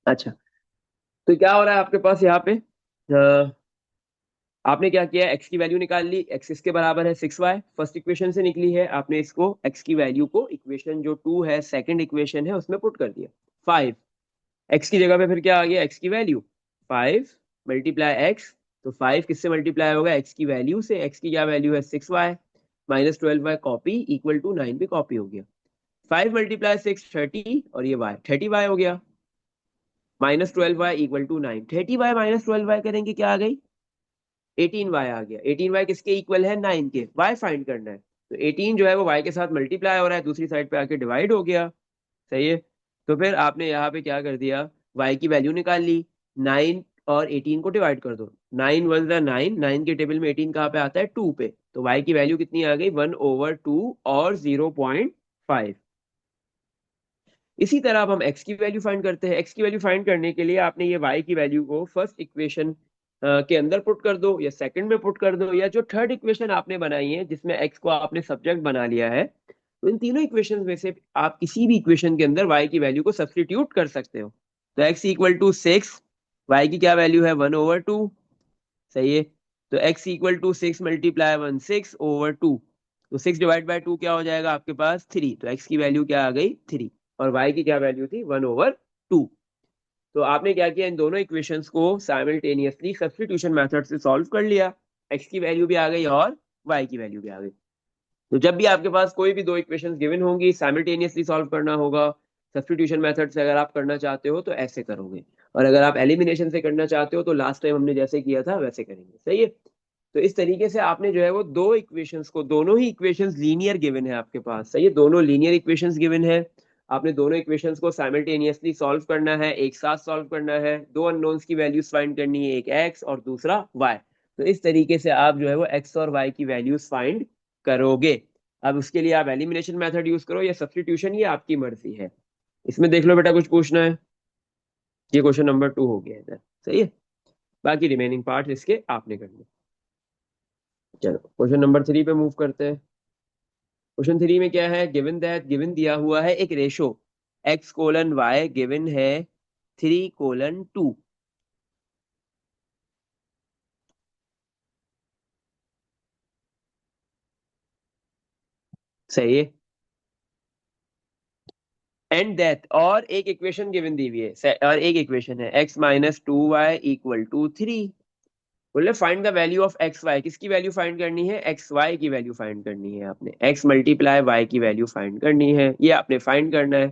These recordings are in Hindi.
अच्छा, तो क्या हो रहा है आपके पास यहाँ पे? आपने क्या किया, एक्स की वैल्यू निकाल ली, एक्स इसके बराबर है 6y, फर्स्ट इक्वेशन से निकली है। आपने इसको एक्स की वैल्यू को इक्वेशन जो 2 है, सेकंड इक्वेशन है, उसमें पुट कर दिया। 5 एक्स की जगह पे फिर क्या आ गया, एक्स की वैल्यू 5 मल्टीप्लाई एक्स। तो 5 किससे मल्टीप्लाई होगा, एक्स की वैल्यू से। एक्स की क्या वैल्यू है 6y, minus 12y copy equal to 9 पे कॉपी हो गया। 5 मल्टीप्लाई 6 30, और ये y 30y हो गया, minus 12y equal to 9। 30y minus 12y करेंगे, क्या आ गई 18y आ गया। 18y किसके इक्वल है, 9 के। y फाइंड करना है, तो 18 जो है वो y के साथ मल्टीप्लाई हो रहा है, दूसरी साइड पे आके डिवाइड हो गया। सही है। तो फिर आपने यहाँ पे क्या कर दिया, y की वैल्यू निकाल ली। 9 और 18 को डिवाइड कर दो। 9 वन ज़ा 9, 9 के टेबल में 18 कहाँ पे आता है, 2 पे। तो y की वैल्यू कितनी आ गई, 1/2 और 0.5। इसी तरह अब हम x की वैल्यू फाइंड करते हैं। x की वैल्यू फाइंड करने के लिए आपने ये y की वैल्यू को फर्स्ट इक्वेशन के अंदर पुट कर दो, या सेकंड में पुट कर दो, या जो थर्ड इक्वेशन आपने बनाई है जिसमें x को आपने सब्जेक्ट बना लिया है, तो इन तीनों इक्वेशन में से आप किसी भी इक्वेशन के अंदर y की वैल्यू को सब्स्टिट्यूट कर सकते हो। तो x इक्वल टू 6, y की क्या वैल्यू है 1/2। सही है। तो x इक्वल टू 6 मल्टीप्लाई 1 6/2। तो 6 डिवाइड बाय 2 क्या हो जाएगा आपके पास 3। तो x की वैल्यू क्या आ गई 3, और y की क्या वैल्यू थी 1/2। तो आपने क्या किया, इन दोनों इक्वेशंस को साइमल्टेनियसली सब्स्टिट्यूशन मेथड से सॉल्व कर लिया। x की वैल्यू भी आ गई और y की वैल्यू भी आ गई। तो जब भी आपके पास कोई भी दो इक्वेशंस गिवन होंगी, साइमल्टेनियसली सॉल्व करना होगा। सब्स्टिट्यूशन मेथड से अगर आप करना चाहते हो तो ऐसे करोगे, और अगर आप एलिमिनेशन से करना चाहते हो तो लास्ट टाइम हमने जैसे किया था वैसे करेंगे। सही है। तो इस तरीके से आपने जो है वो दो इक्वेशंस को, दोनों ही इक्वेशंस लीनियर गिवन है आपके पास। सही है, दोनों लीनियर इक्वेशंस गिवन है। आपने दोनों इक्वेशंस को साइमल्टेनियसली सॉल्व करना है, एक साथ सॉल्व करना है। दो अननोन्स की वैल्यूज फाइंड करनी है, एक एक्स और दूसरा वाई। तो इस तरीके से आप जो है वो एक्स और वाई की वैल्यूज फाइंड करोगे। अब उसके लिए आप एलिमिनेशन मेथड यूज करो या सब्स्टिट्यूशन, ये आपकी मर्जी है। इसमें देख लो बेटा, कुछ पूछना है? ये क्वेश्चन नंबर 2 हो गया इधर। सही है। बाकी रिमेनिंग पार्ट इसके आपने करने। चलो क्वेश्चन नंबर 3 पे मूव करते हैं। क्वेश्चन 3 में क्या है, गिवन दैट, गिवन दिया हुआ है एक रेशो x:y, गिवन है 3:2। सही है। एंड दैट, और एक इक्वेशन गिवन दी हुई है, और एक इक्वेशन है x-2y इक्वल टू 3। बोले find the value of x y. किसकी वैल्यू फाइंड करनी है, एक्स वाई की वैल्यू फाइंड करनी है। आपने एक्स मल्टीप्लाई वाई की वैल्यू फाइंड करनी है, ये आपने फाइंड करना है।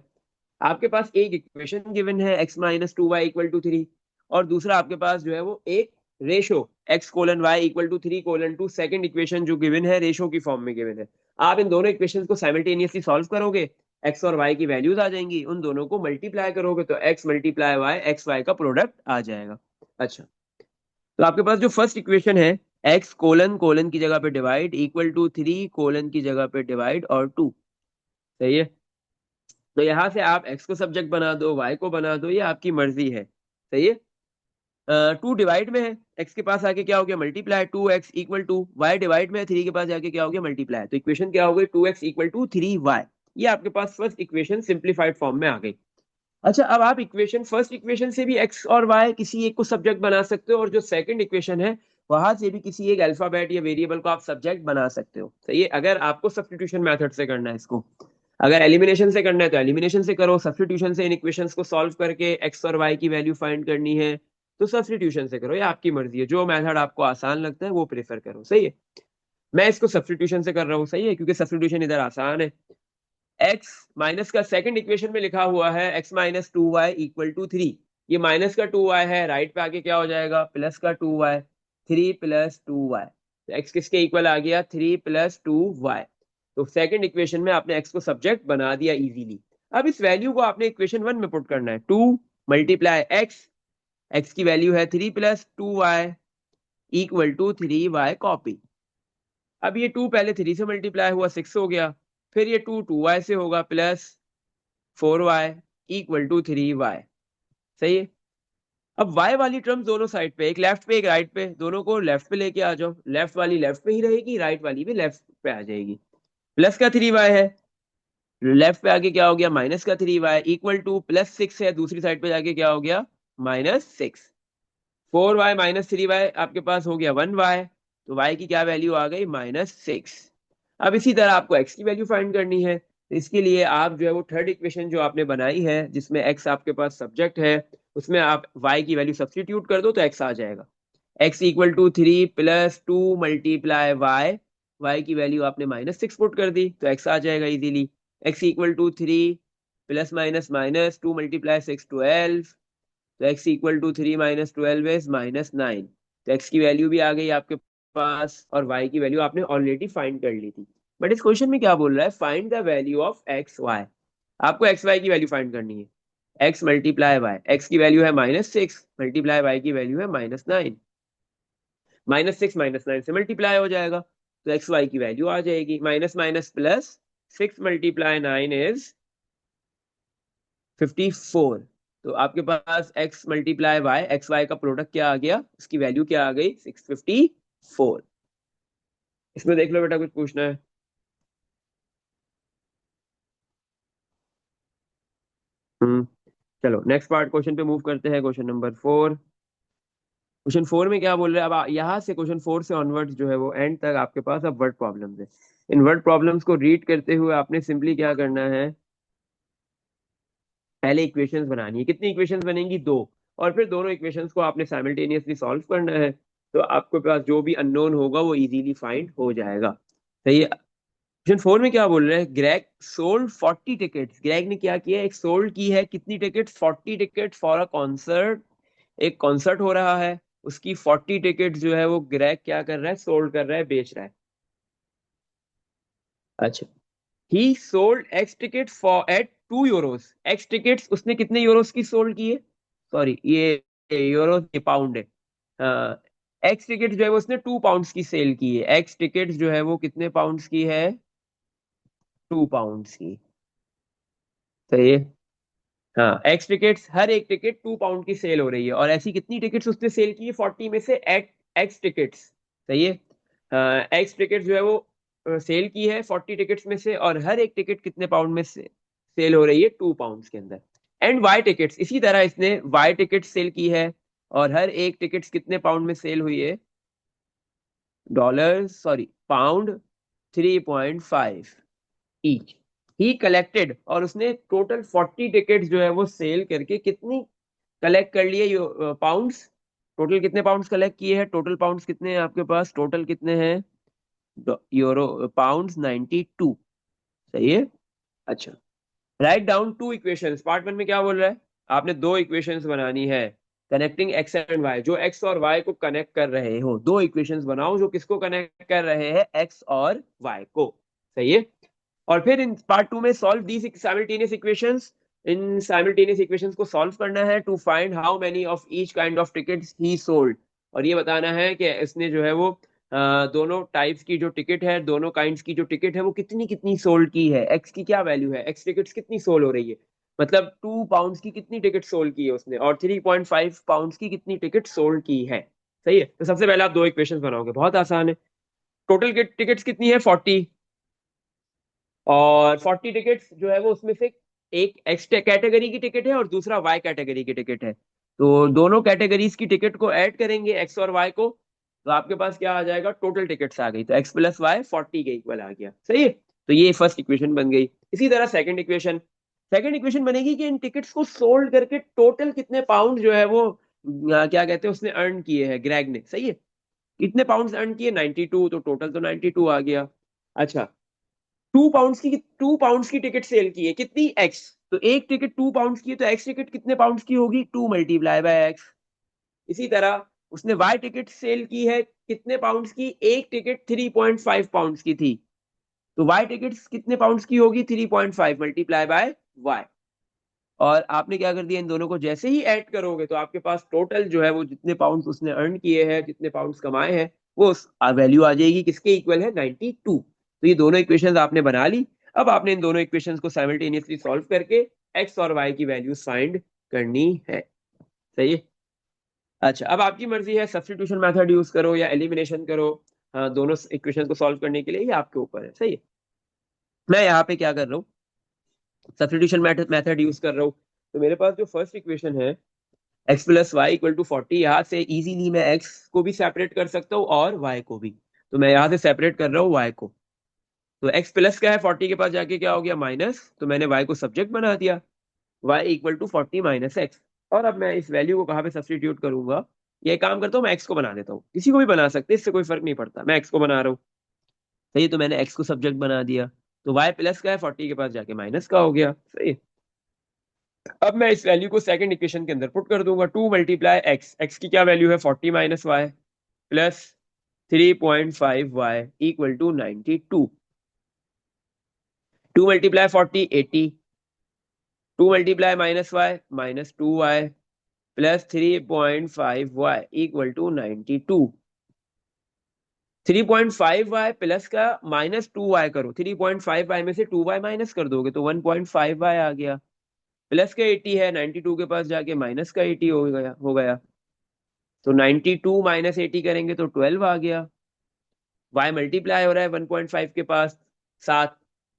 आपके पास एक इक्वेशन गिवन है x-2y इक्वल टू 3, और दूसरा आपके पास जो है वो एक ratio x:y equal to 3:2, second equation जो गिवन है रेशो की फॉर्म में गिवन है। आप इन दोनों इक्वेशन को साइमल्टेनियसली सॉल्व करोगे, एक्स और वाई की वैल्यूज आ जाएंगी, उन दोनों को मल्टीप्लाई करोगे तो x multiply y, x y का प्रोडक्ट आ जाएगा। अच्छा, तो आपके पास जो फर्स्ट इक्वेशन है, एक्स कोलन कोलन की जगह पे डिवाइड इक्वल टू 3 कोलन की जगह पे डिवाइड और 2। सही है। तो यहां से आप एक्स को सब्जेक्ट बना दो, वाई को बना दो, ये आपकी मर्जी है। सही है। 2 डिवाइड में है, एक्स के पास आके क्या हो गया multiply, 2x equal to, y divide में है, 3 के पास जाके क्या हो गया मल्टीप्लाई। तो इक्वेशन क्या हो गई 2x इक्वल टू 3y। ये आपके पास फर्स्ट इक्वेशन सिंप्लीफाइड फॉर्म में आ गई। अच्छा, अब आप इक्वेशन, फर्स्ट इक्वेशन से भी एक्स और वाई किसी एक को सब्जेक्ट बना सकते हो, और जो सेकंड इक्वेशन है वहां से भी किसी एक अल्फाबेट या वेरिएबल को आप सब्जेक्ट बना सकते हो। सही है, अगर आपको सब्स्टिट्यूशन मेथड से करना है इसको। अगर एलिमिनेशन से करना है तो एलिमिनेशन से करो, सब्स्टिट्यूशन से इन इक्वेशंस को सॉल्व करके एक्स और वाई की वैल्यू फाइंड करनी है तो सब्स्टिट्यूशन से करो, ये आपकी मर्जी है। जो मेथड आपको आसान लगता है वो प्रेफर करो। सही है। मैं इसको सब्स्टिट्यूशन से कर रहा हूँ। सही है, क्योंकि सब्स्टिट्यूशन इधर आसान है। एक्स माइनस का सेकंड इक्वेशन में लिखा हुआ है x-2y इक्वल टू 3। ये माइनस का 2y है, राइट पे आके क्या हो जाएगा प्लस का 2y, 3 प्लस 2y। तो x किसके इक्वल आ गया 3 प्लस 2y। तो सेकंड इक्वेशन में आपने x को सब्जेक्ट बना दिया इजीली। अब इस वैल्यू को आपने इक्वेशन 1 में पुट करना है। 2 मल्टीप्लाई x, x की वैल्यू है 3 plus 2y equal to 3y copy. अब ये 2 पहले 3 से मल्टीप्लाई हुआ 6 हो गया, फिर ये 2 2y से होगा plus 4y equal to 3y। सही है। अब y वाली टर्म्स दोनों साइड पे, एक लेफ्ट पे एक राइट पे, दोनों को लेफ्ट पे लेके आ जाओ। लेफ्ट वाली लेफ्ट पे ही रहेगी, राइट वाली भी लेफ्ट पे आ जाएगी। प्लस का 3y है, लेफ्ट पे आके क्या हो गया, माइनस का 3y इक्वल टू प्लस 6 है, दूसरी साइड पे जाके क्या हो गया, -6। 4y माइनस 3y आपके पास हो गया 1y, तो y की क्या वैल्यू आ गई, -6। अब इसी तरह आपको x की वैल्यू फाइंड करनी है, तो इसके लिए आप जो है वो थर्ड इक्वेशन जो आपने बनाई है जिसमें x आपके पास सब्जेक्ट है, उसमें आप y की वैल्यू सब्स्टिट्यूट कर दो तो x आ जाएगा। x equal to 3 plus 2 multiply y की वैल्यू आपने -6 पुट कर दी तो x आ जाएगा easily. x equal to 3 plus minus minus 2 multiply 6 12, तो x equal to 3 minus 12 is -9। तो x की वैल्यू भी आ गई आपके पास और y की वैल्यू आपने ऑलरेडी फाइंड कर ली थी। बट इस क्वेश्चन में क्या बोल रहा है, find the value of x y. आपको एक्स वाई की वैल्यू फाइंड करनी है। x मल्टीप्लाई वाई, एक्स की वैल्यू है -6 मल्टीप्लाई वाई की वैल्यू है -9। -6 -9 से मल्टीप्लाई हो जाएगा तो एक्स वाई की वैल्यू आ जाएगी, minus minus plus 6 multiply 9 is 54। तो आपके पास x multiply y, x y का प्रोडक्ट क्या आ गया, उसकी वैल्यू क्या आ गई, 654। इसमें देख लो बेटा, कुछ पूछना है? हम्म चलो नेक्स्ट पार्ट क्वेश्चन पे मूव करते हैं, क्वेश्चन नंबर 4। क्वेश्चन 4 में क्या बोल रहे हैं, अब यहाँ से क्वेश्चन 4 से ऑनवर्ड्स जो है वो एंड तक आपके पास अब वर्ड प्रॉब्लम्स है। इन वर्ड प्रॉब्लम्स को रीड करते हुए आपने सिंपली क्या करना है, पहले इक्वेशंस बनानी है। कितनी इक्वेशंस बनेंगी, दो। और फिर दोनों इक्वेशंस को आपने साइमल्टेनियसली सॉल्व करना है, तो आपके पास जो भी अननोन होगा वो इजीली फाइंड हो जाएगा। सही है। क्वेश्चन 4 में क्या बोल रहे हैं, ग्रेग सोल्ड 40 टिकट्स। ग्रेग ने क्या किया, एक सोल्ड की है कितनी tickets, 40 ticket for a concert. एक कॉन्सर्ट हो रहा है, उसकी 40 टिकट जो है वो ग्रेग क्या कर रहा है, सोल्ड कर रहा है, बेच रहा है। अच्छा, he sold x ticket for at 2 euros. X tickets उसने कितने यूरोस की सोल्ड की है, सॉरी ये यूरो ये पाउंड है। हाँ, एक्स टिकट जो है वो उसने 2 पाउंड्स की सेल की है। एक्स टिकट जो है वो कितने पाउंड्स की है, 2 पाउंड्स की। सही है। हाँ, एक्स टिकट्स, हर एक टिकट 2 पाउंड की सेल हो रही है, और ऐसी कितनी टिकट्स उसने सेल की है, 40 में से एट एक्स टिकट्स। सही है। एक्स टिकट जो है वो सेल की है 40 टिकट्स में से, और हर एक टिकट कितने पाउंड में से सेल हो रही है, 2 पाउंड्स के अंदर। एंड वाई टिकट्स, इसी तरह इसने वाई टिकट सेल की है, और हर एक टिकट्स कितने पाउंड में सेल हुई है, डॉलर सॉरी पाउंड, 3.5 ईच। ही कलेक्टेड, और उसने टोटल 40 टिकट्स जो है वो सेल करके कितनी कलेक्ट कर लिए पाउंड्स। टोटल कितने पाउंड्स कलेक्ट किए हैं, टोटल पाउंड्स कितने हैं आपके पास, टोटल कितने हैं, यूरो पाउंड्स 92। सही है। अच्छा, राइट डाउन 2 इक्वेशंस। पार्ट 1 में क्या बोल रहा है, आपने 2 इक्वेशंस बनानी है कनेक्टिंग एक्स एंड वाई, जो एक्स और वाई को कनेक्ट कर रहे हो। 2 इक्वेशंस बनाओ जो किसको कनेक्ट कर रहे हैं, एक्स और वाई को। सही है। और फिर इन पार्ट 2 में सॉल्व दी साइमल्टेनियस इक्वेशंस। इन साइमल्टेनियस इक्वेशंस को सॉल्व करना है to find how many of each kind of tickets he sold. और ये बताना है कि इसने जो है वो दोनों टाइप्स की जो टिकट है, दोनों काइंड्स की जो टिकट है वो कितनी कितनी सोल्ड की है, एक्स की क्या वैल्यू है, एक्स टिकट्स कितनी सोल्ड हो रही है, मतलब 2 पाउंड्स की कितनी टिकट सोल्ड की है उसने, और 3.5 पाउंड्स की कितनी टिकट सोल्ड की है। सही है। तो सबसे पहले आप 2 इक्वेशन बनाओगे, बहुत आसान है। टोटल टिकट्स कितनी है, 40। और 40 टिकट्स जो है वो उसमें से एक एक्स कैटेगरी की टिकट है और दूसरा वाई कैटेगरी की टिकट है, तो दोनों कैटेगरीज की टिकट को ऐड करेंगे, एक्स और वाई को, तो आपके पास क्या आ जाएगा, टोटल टिकट्स आ गई, तो एक्स प्लस वाई 40 के इक्वल आ गया। सही है। तो ये फर्स्ट इक्वेशन बन गई। इसी तरह सेकंड इक्वेशन बनेगी कि इन टिकट्स को सोल्ड करके टोटल कितने पाउंड जो है वो क्या कहते हैं उसने अर्न किए हैं, ग्रेग ने। सही है। कितने पाउंड अर्न किए, 92, तो टोटल तो 92 आ गया। अच्छा, 2 पाउंड्स की टिकट सेल की है कितनी, एक्स। तो एक टिकट 2 पाउंड्स की है, तो एक्स टिकट कितने पाउंड्स की होगी, 2 मल्टीप्लाई बाय एक्स। इसी तरह उसने वाई टिकट सेल की है कितने पाउंड्स की, एक टिकट 3.5 पाउंड्स की थी, तो वाई टिकट कितने पाउंड्स की होगी, 3.5 मल्टीप्लाई बाय वाई। और आपने क्या कर दिया, इन दोनों को जैसे ही ऐड करोगे तो आपके पास टोटल जो है वो जितने पाउंड्स उसने अर्न किए हैं, जितने पाउंड्स कमाए हैं, वो वैल्यू आ जाएगी किसके इक्वल है, 92। तो ये दोनों इक्वेशंस आपने बना ली। अब आपने इन दोनों इक्वेशंस को साइमल्टेनियसली सॉल्व करके एक्स और वाई की वैल्यूज फाइंड करनी है। सही है। अच्छा, अब आपकी मर्जी है, सब्स्टिट्यूशन मेथड यूज करो या एलिमिनेशन करो। हाँ, दोनों इक्वेशंस को सॉल्व करने के लिए ये आपके ऊपर है। सही है। मैं यहाँ पे क्या कर रहा हूँ, सब्स्टिट्यूशन मेथड यूज कर रहा हूँ, तो मेरे पास जो फर्स्ट इक्वेशन है x plus y equal to 40, यहाँ से इजीली मैं x को भी सेपरेट कर सकता हूँ और y को भी। तो मैं यहाँ से सेपरेट कर रहा हूँ y को। तो x प्लस क्या है, 40 के पास जाके क्या हो गया, माइनस, तो मैंने y को सब्जेक्ट बना दिया, y equal to 40 minus x. और अब मैं इस वैल्यू को कहाँ पे सब्स्टिट्यूट करूंगा, ये काम करता हूँ, मैं x को बना देता हूँ, किसी को भी बना सकते, इससे कोई फर्क नहीं पड़ता, मैं x को बना रहा हूँ। सही, तो मैंने x को सब्जेक्ट बना दिया, तो y प्लस का है 40 के पास जाके माइनस का हो गया। सही, अब मैं इस वैल्यू को सेकंड इक्वेशन के अंदर पुट कर दूंगा, 2 मल्टीप्लाई एक्स, एक्स की क्या वैल्यू है 40 minus y, plus 3.5 y equal to 92। 2 multiply 40 80, 2 multiply minus y minus 2 y plus 3.5 y equal to 92। 3.5 y plus का माइनस 2 वाई करो, 3.5 वाई में से 2 वाई माइनस कर दोगे तो 1.5 वाई आ गया, प्लस का 80 है, 92 के पास जाके माइनस का 80 हो गया। तो 92 माइनस 80 करेंगे तो 12 आ गया। y मल्टीप्लाई हो रहा है 1.5 के पास, साथ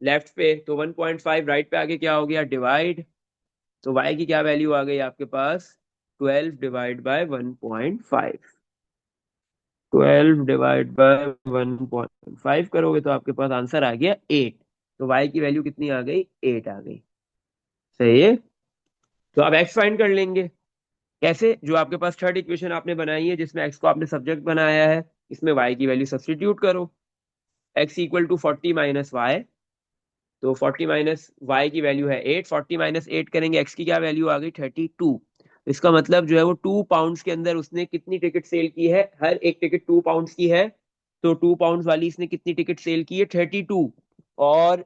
लेफ्ट पे, तो 1.5 राइट पे आगे क्या हो गया, डिवाइड। तो y की क्या वैल्यू आ गई आपके पास, 12 डिवाइड बाय 1.5। 12 डिवाइड बाय 1.5 करोगे तो आपके पास आंसर आ गया 8। तो y की वैल्यू कितनी आ गई, 8 आ गई। सही है, तो अब x फाइंड कर लेंगे। कैसे, जो आपके पास थर्ड इक्वेशन आपने बनाई है जिसमें x को आपने सब्जेक्ट बनाया है, इसमें y की वैल्यू सब्स्टिट्यूट करो। x equal to 40 minus y, तो 40 माइनस वाई की वैल्यू है 8, 40 माइनस 8 करेंगे, x की क्या वैल्यू आ गई 32। इसका मतलब जो है वो 2 पाउंड्स के अंदर उसने कितनी टिकट सेल की है, हर एक टिकट 2 पाउंड्स की है, तो 2 पाउंड वाली इसने कितनी टिकट सेल की है, 32। और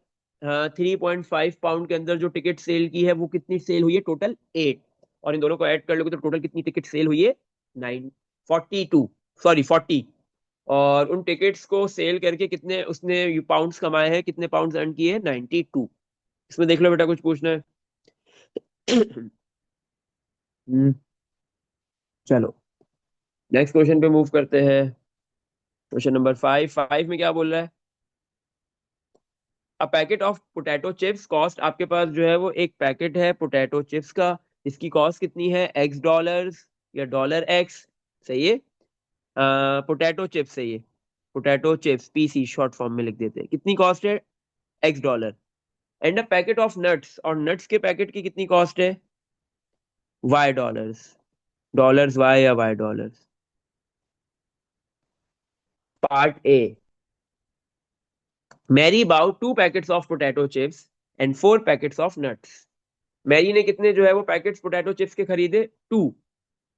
3.5 पाउंड के अंदर जो टिकट सेल की है वो कितनी सेल हुई है, टोटल 8। और इन दोनों को ऐड कर लोगे तो टोटल कितनी टिकट सेल हुई है, 9, 42, सॉरी 40। और उन टिकट्स को सेल करके कितने उसने पाउंड्स कमाए हैं, कितने पाउंड्स अर्न किए हैं, 92। इसमें देख लो बेटा, कुछ पूछना है? हम्म, चलो नेक्स्ट क्वेश्चन पे मूव करते हैं। क्वेश्चन नंबर 5, 5 में क्या बोल रहा है, अ packet of potato chips cost, आपके पास जो है वो एक पैकेट है पोटैटो चिप्स का, इसकी कॉस्ट कितनी है, $X या $X। सही है, पोटैटो चिप्स है ये, potato chips PC short form में लिख देते हैं, कितनी कॉस्ट है, $X। And a packet of nuts, और नट्स के पैकेट की कितनी कॉस्ट है, $Y, डॉलर्स Y या $Y। Part A, Mary bought 2 packets of potato chips and 4 packets of nuts. Mary ने कितने जो है वो पैकेट्स पोटैटो चिप्स के खरीदे, 2,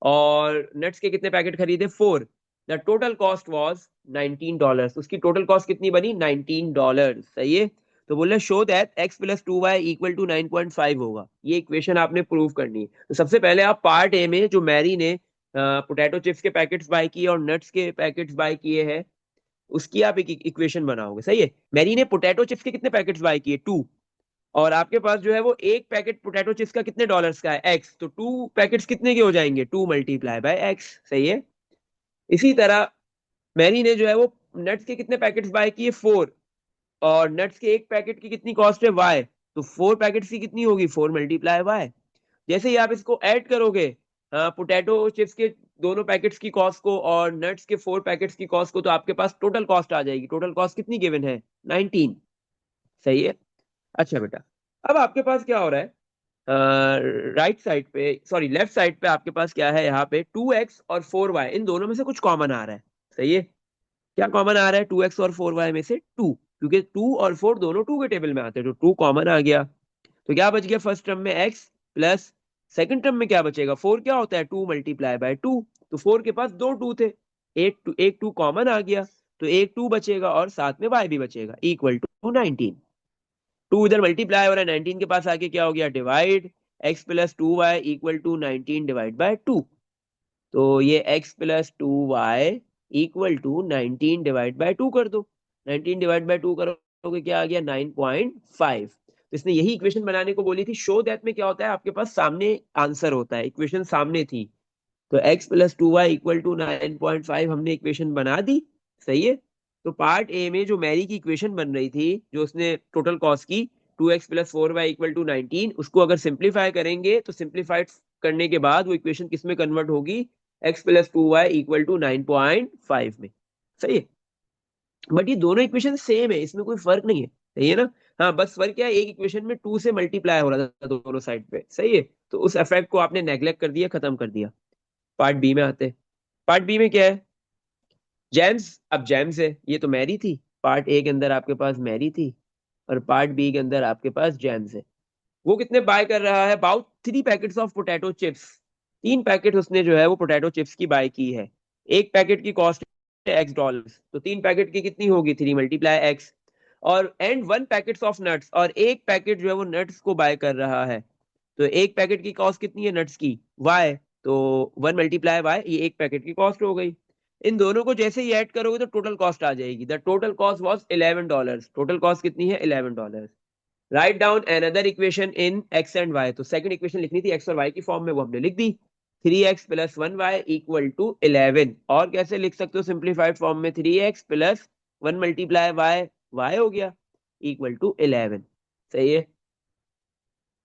और नट्स के कितने पैकेट खरीदे, 4। द टोटल कॉस्ट वॉज $19, उसकी टोटल कॉस्ट कितनी बनी, $19। सही है, तो बोले show that x plus 2y equal to 9.5 होगा, ये इक्वेशन आपने प्रूव करनी है। तो सबसे पहले आप पार्ट ए में जो मैरी ने पोटैटो चिप्स के पैकेट्स बाय किए और नट्स के पैकेट्स बाय किए हैं, उसकी आप एक इक्वेशन बनाओगे। सही है, मैरी ने पोटैटो चिप्स के कितने पैकेट्स बाय किए, 2, और आपके पास जो है वो एक पैकेट पोटैटो चिप्स का कितने डॉलर्स का है, एक्स, तो 2 पैकेट्स कितने के हो जाएंगे, 2 मल्टीप्लाई बाय एक्स। सही है, इसी तरह मैरी ने जो है वो नट्स के कितने पैकेट्स बाय किए, 4, और नट्स के एक पैकेट की कितनी कॉस्ट है, वाई, तो 4 पैकेट्स की कितनी होगी, 4 मल्टीप्लाई वाई। जैसे ही आप इसको ऐड करोगे, पोटैटो चिप्स के दोनों पैकेट्स की कॉस्ट को और नट्स के 4 पैकेट्स की कॉस्ट को, तो आपके पास टोटल कॉस्ट आ जाएगी, टोटल कॉस्ट कितनी गिवन है, 19। सही है, अच्छा बेटा, अब आपके पास क्या हो रहा है, राइट साइड पे, सॉरी लेफ्ट साइड पे आपके पास क्या है, यहाँ पे 2x और 4y, इन दोनों में से कुछ कॉमन आ रहा है। सही है, क्या कॉमन आ रहा है, 2x और 4y में से 2, क्योंकि 2 और 4 दोनों 2 के टेबल में आते हैं, तो 2 कॉमन आ गया। तो क्या बच गया फर्स्ट टर्म में x, प्लस सेकंड टर्म में क्या बचेगा, 4 क्या होता है, 2 मल्टीप्लाई बाय 2, तो 4 के पास दो 2 थे, एक 2 कॉमन आ गया, तो एक 2 बचेगा और साथ में y भी बचेगा, इक्वल टू 19। 2 इधर मल्टीप्लाई हो रहा है, 19 के पास आके क्या हो गया, divide, x plus 2y equal to 19 divide by 2, तो ये x plus 2y equal to 19 divide by 2 कर दो, 19 डिवाइड बाय 2 करोगे क्या आ गया, 9.5। तो इसने यही इक्वेशन बनाने को बोली थी, शो दैट में क्या होता है, आपके पास सामने आंसर होता है, इक्वेशन सामने थी, तो x plus 2y equal to 9.5 हमने इक्वेशन बना दी। सही है, तो पार्ट ए में जो मैरी की इक्वेशन बन रही थी, जो उसने टोटल कॉस्ट की, 2x plus 4y equal to 19, उसको अगर सिंप्लीफाई करेंगे तो सिंप्लीफाइड करने के बाद वो इक्वेशन किस में कन्वर्ट होगी, x plus 2y equal to 9.5 में। सही है, बट ये दोनों इक्वेशन सेम है, इसमें कोई फर्क नहीं है, सही है ना। हाँ, बस फर्क क्या है, एक इक्वेशन में 2 से मल्टीप्लाई हो रहा था दोनों साइड पे, सही है, तो उस इफेक्ट को आपने नेग्लेक्ट कर दिया, खत्म कर दिया। पार्ट बी में आते हैं। पार्ट बी में क्या है, जेम्स। अब जेम्स है, ये तो मैरी थी, पार्ट ए के अंदर आपके पास मैरी थी और पार्ट बी के अंदर आपके पास जेम्स है। वो कितने बाय कर रहा है, about 3 packets of potato chips. 3 packet उसने जो है वो पोटैटो चिप्स की बाय की है। एक पैकेट की कॉस्ट है $X, तो 3 पैकेट की कितनी होगी, 3 मल्टीप्लाई एक्स। और एंड 1 पैकेट्स ऑफ नट्स, और एक पैकेट जो है वो नट्स को बाय कर रहा है, तो एक पैकेट की कॉस्ट कितनी है नट्स की, वाई, तो 1 मल्टीप्लाई वाई, ये एक पैकेट की कॉस्ट हो गई। इन दोनों को जैसे ही ऐड करोगे तो टोटल कॉस्ट आ जाएगी, the total cost was $11। Total cost कितनी है, $11। Right down another equation in x and y, तो सेकंड इक्वेशन लिखनी थी एक्स और वाई की फॉर्म में, वो हमने लिख दी। 3x plus 1y equal to 11, और कैसे लिख सकते हो सिंप्लीफाइड फॉर्म में, 3x plus 1 multiply Y, Y हो गया, इक्वल टू 11। सही है।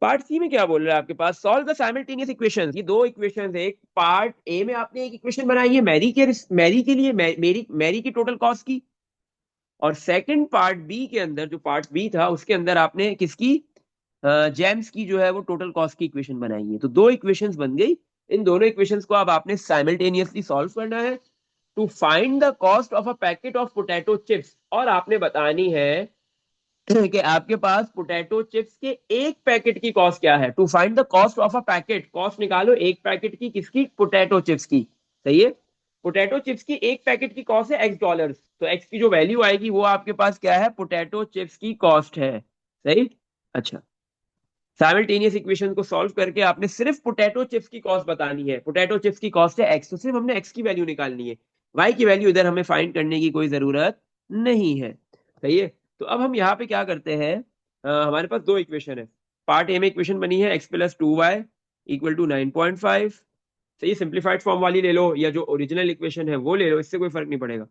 पार्ट सी में क्या बोल रहा है आपके पास, सॉल्व द साइमल्टेनियस इक्वेशंस। ये दो इक्वेशंस है, एक पार्ट ए में आपने एक इक्वेशन बनाई है मैरी के लिए, मैरी की टोटल कॉस्ट की, और सेकंड पार्ट बी के अंदर, जो पार्ट बी था उसके अंदर आपने किसकी, जेम्स की जो है वो टोटल कॉस्ट की इक्वेशन बनाई है। तो दो इक्वेशंस बन गई, इन दोनों इक्वेशंस को अब आपने साइमल्टेनियसली सॉल्व करना है to find the cost of a packet of potato chips, और आपने बतानी है कि आपके पास पोटैटो चिप्स के एक पैकेट की कॉस्ट क्या है। To find the cost of a packet, cost निकालो एक पैकेट की, किसकी, पोटैटो चिप्स की। सही है, पोटैटो चिप्स की एक पैकेट की कॉस्ट है $X, तो एक्स की जो वैल्यू आएगी वो आपके पास क्या है, पोटैटो चिप्स की कॉस्ट है। सही। अच्छा, साइमल्टेनियस इक्वेशन को सॉल्व करके आपने सिर्फ पोटैटो चिप्स की कॉस्ट बतानी है। पोटैटो चिप्स की कॉस्ट है x, तो सिर्फ हमने x की वैल्यू निकालनी है, y की वैल्यू इधर हमें फाइंड करने की कोई जरूरत नहीं है। सही है, तो अब हम यहाँ पे क्या करते हैं, हमारे पास दो इक्वेशन है। पार्ट ए में इक्वेशन बनी है x plus 2y equal to 9.5। सही, सिंप्लीफाइड फॉर्म वाली ले लो या जो ओरिजिनल इक्वेशन है वो ले लो, इससे कोई फर्क नहीं पड़ेगा।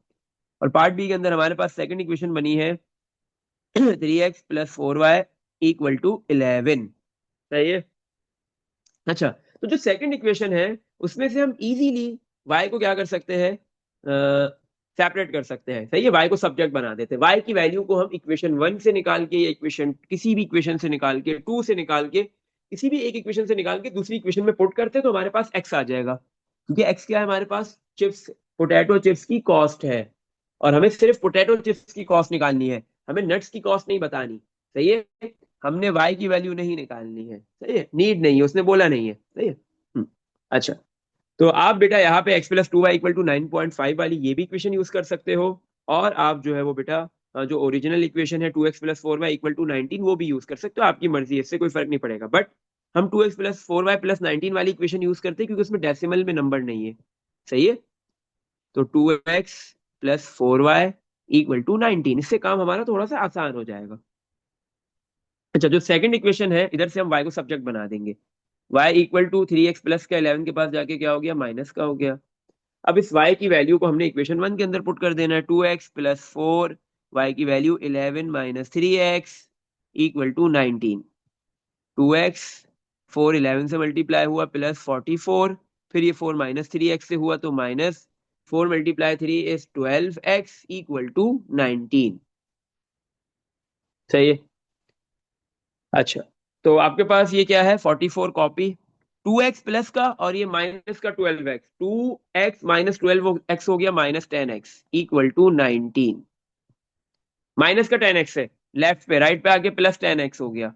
और पार्ट बी के अंदर हमारे पास सेकंड इक्वेशन बनी है 3x plus 4y equal to 11। सही है। अच्छा, तो जो सेकंड इक्वेशन है उसमें से हम इजीली y को क्या कर सकते हैं, सेपरेट कर सकते हैं। सही है, y को सब्जेक्ट बना देते हैं। y की वैल्यू को हम इक्वेशन 1 से निकाल के, या इक्वेशन किसी भी इक्वेशन से निकाल के, 2 से निकाल के, किसी भी एक इक्वेशन से निकाल के दूसरी इक्वेशन में पुट करते हैं, तो हमारे पास x आ जाएगा, क्योंकि x क्या है हमारे पास, चिप्स, पोटैटो चिप्स की कॉस्ट है, और हमें सिर्फ पोटैटो चिप्स की कॉस्ट निकालनी है, हमें नट्स की कॉस्ट नहीं बतानी। सही है, हमने y की वैल्यू नहीं निकालनी है। सही है, नीड नहीं है, उसने बोला नहीं है। सही है। अच्छा, तो आप बेटा यहाँ पे x plus 2y equal to 9.5 वाली ये भी इक्वेशन यूज कर सकते हो, और आप जो है वो बेटा जो ओरिजिनल इक्वेशन है 2x plus 4y equal to 19 वो भी यूज कर सकते हो, आपकी मर्जी है, इससे कोई फर्क नहीं पड़ेगा। बट हम 2x प्लस 4y प्लस 19 वाली इक्वेशन यूज करते हैं क्योंकि उसमें डेसिमल में नंबर नहीं है। सही है, तो 2x plus 4y equal to 19, इससे काम हमारा थोड़ा सा आसान हो जाएगा। अच्छा, जो सेकंड इक्वेशन है इधर से हम y को सब्जेक्ट बना देंगे, y equal to 3x plus का 11 के पास जाके क्या हो गया, माइनस का हो गया। अब इस y की वैल्यू को हमने इक्वेशन 1 के अंदर पुट कर देना है, 2x प्लस 4, y की value 11 minus 3x equal to 19। 2x, 4 11 से मल्टीप्लाई हुआ प्लस 44, फिर ये 4 माइनस 3x से हुआ तो minus 4 multiply 3 is 12x equal to 19। सही है। अच्छा, तो आपके पास ये क्या है, 44 कॉपी, 2x प्लस का और ये माइनस का 12x, 2x माइनस 12x हो गया minus 10x equal to 19। Minus का 10x है, लेफ्ट पे, राइट पे आके प्लस 10x हो गया,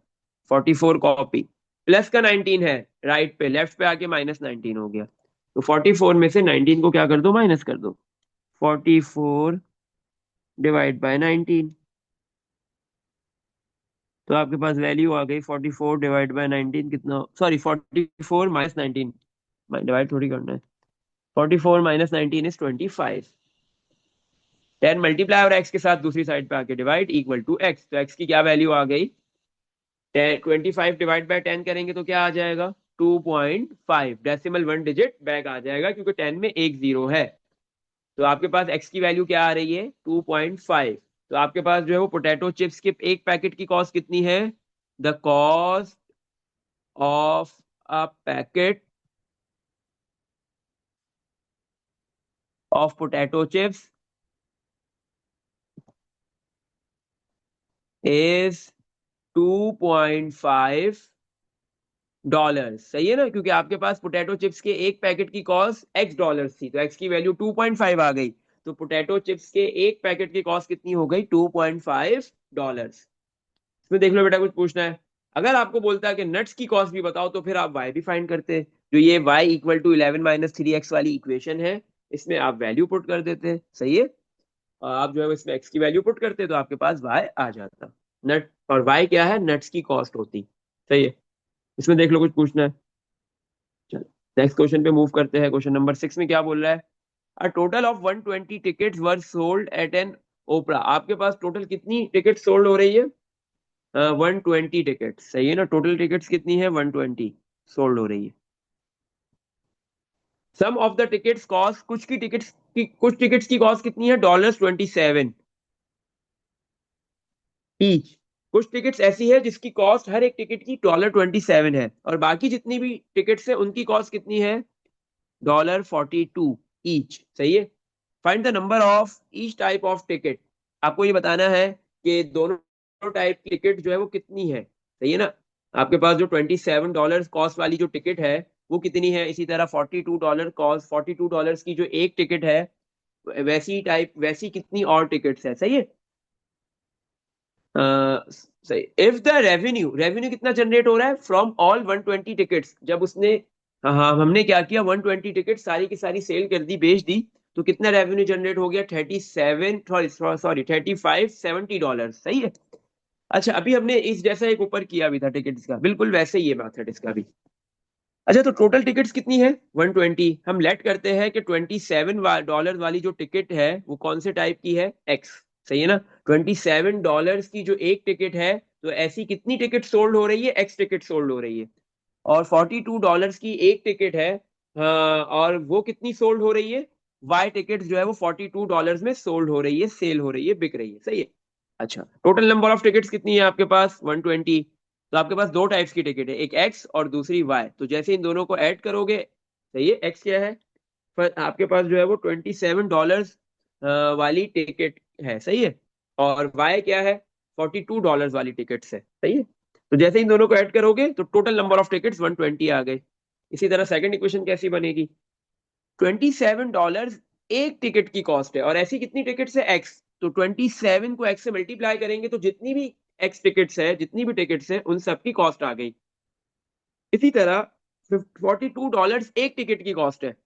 44 कॉपी, प्लस का 19 है राइट पे, लेफ्ट पे आके माइनस 19 हो गया, तो 44 में से 19 को क्या कर दो, माइनस कर दो, 44 डिवाइड बाय 19, तो आपके पास वैल्यू आ गई 44 डिवाइड बाय 19 कितना, सॉरी 44 माइनस 19, डिवाइड थोड़ी करना है, 44 माइनस 19 इज 25। 10 मल्टीप्लाई और x के साथ दूसरी साइड पे आके डिवाइड इक्वल टू x, तो x की क्या वैल्यू आ गई, 25 डिवाइड बाय 10 करेंगे तो क्या आ जाएगा, 2.5, डेसिमल 1 डिजिट बैक आ जाएगा क्योंकि 10 में एक जीरो है। तो आपके पास x की वैल्यू क्या आ रही है, 2.5। तो आपके पास जो है वो पोटैटो चिप्स के एक पैकेट की कॉस्ट कितनी है, the cost of a packet of potato chips is $2.5। सही है ना, क्योंकि आपके पास पोटैटो चिप्स के एक पैकेट की कॉस्ट $X थी, तो X की वैल्यू 2.5 आ गई। तो पोटैटो चिप्स के एक पैकेट की कॉस्ट कितनी हो गई? $2.5। इसमें देख लो बेटा, कुछ पूछना है? अगर आपको बोलता है कि नट्स की कॉस्ट भी बताओ, तो फिर आप y भी फाइंड करते। जो ये y इक्वल टू 11 - 3x वाली इक्वेशन है, इसमें आप वैल्यू पुट कर देते। सही है, और आप जो है इसमें x की वैल्यू पुट करते तो आपके पास y आ जाता। नट और y क्या है? नट्स की कॉस्ट होती। सही है, इसमें देख लो कुछ पूछना है? चलो नेक्स्ट क्वेश्चन पे मूव करते हैं। क्वेश्चन नंबर 6 में क्या बोल रहा है? A total of 120 tickets were sold at an opera. आपके पास टोटल कितनी टिकट सोल्ड हो रही है? 120 टिकट। सही है ना, टोटल टिकट्स कितनी है? 120 सोल्ड हो रही है। सम ऑफ द टिकट्स कॉस्ट, कुछ टिकट्स की कॉस्ट कितनी है? $27 ईच। कुछ टिकट्स ऐसी है जिसकी कॉस्ट हर एक टिकट की $27 है, और बाकी जितनी भी टिकट्स है उनकी कॉस्ट कितनी है? $42 ईच। सही है, find the number of each type of ticket. आपको ये बताना है कि दोनों टाइप की टिकट जो है वो कितनी है। सही है ना, आपके पास जो $27 कॉस्ट वाली जो टिकट है वो कितनी है, इसी तरह $42 की जो एक टिकट है, वैसी कितनी और टिकट्स है। सही है, सही। इफ द रेवेन्यू कितना जनरेट हो रहा है फ्रॉम ऑल 120 टिकट्स, जब उसने, हाँ हाँ, हमने क्या किया, 120 टिकट सारी की सारी सेल कर दी, बेच दी, तो कितना रेवेन्यू जनरेट हो गया? 37, सॉरी $3570। सही है। अच्छा, अभी हमने इस जैसा एक ऊपर किया भी था टिकट्स का, बिल्कुल वैसे ही है मेथड इसका भी। अच्छा, तो टोटल टिकट्स कितनी है? 120। हम लेट करते हैं कि $27 वाली जो टिकट है वो कौन से टाइप की है? एक्स। सही है ना, $27 की जो एक टिकट है, तो ऐसी कितनी टिकट सोल्ड हो रही है? एक्स टिकट सोल्ड हो रही है। और $42 की एक टिकट है, हाँ, और वो कितनी सोल्ड हो रही है? वाई टिकट जो है वो $42 में सोल्ड हो रही है, सेल हो रही है, बिक रही है। सही है। अच्छा, टोटल नंबर ऑफ टिकट्स कितनी है आपके पास? 120। तो आपके पास दो टाइप्स की टिकट है, एक एक्स और दूसरी वाई। तो जैसे इन दोनों को ऐड करोगे, सही है, एक्स क्या है, पर आपके पास जो है वो $27 वाली टिकट है। सही है, और वाई क्या है? $42 वाली टिकट है। सही है, तो जैसे इन दोनों को ऐड करोगे तो टोटल नंबर ऑफ टिकट्स 120 आ गए। इसी तरह सेकंड इक्वेशन कैसी बनेगी? $27 एक टिकट की कॉस्ट है, और ऐसी कितनी टिकट्स है? एक्स। तो 27 को एक्स से मल्टीप्लाई करेंगे तो जितनी भी एक्स टिकट्स है, जितनी भी टिकट्स है, उन सबकी कॉस्ट आ गई। इसी तरह $42 एक टिकट की कॉस्ट है,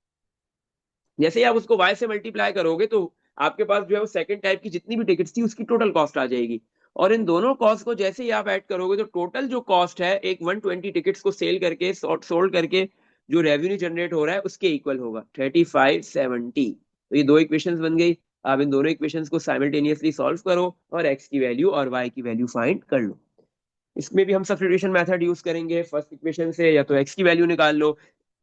जैसे ही आप उसको वाई से मल्टीप्लाई करोगे तो आपके पास जो है वो सेकंड टाइप की जितनी भी टिकट्स थी उसकी टोटल कॉस्ट आ जाएगी। और इन दोनों कॉस्ट को जैसे ही आप ऐड करोगे तो टोटल जो कॉस्ट है एक 120 टिकट्स को सेल करके, सोल्ड करके, जो रेवेन्यू जनरेट हो रहा है उसके इक्वल होगा 3570। तो ये दो इक्वेशंस बन गई। आप इन दोनों इक्वेशंस को साइमल्टेनियसली सॉल्व करो और एक्स की वैल्यू और वाई की वैल्यू फाइंड कर लो। इसमें भी हम सब्स्टिट्यूशन मेथड यूज करेंगे। फर्स्ट इक्वेशन से या तो एक्स की वैल्यू निकाल लो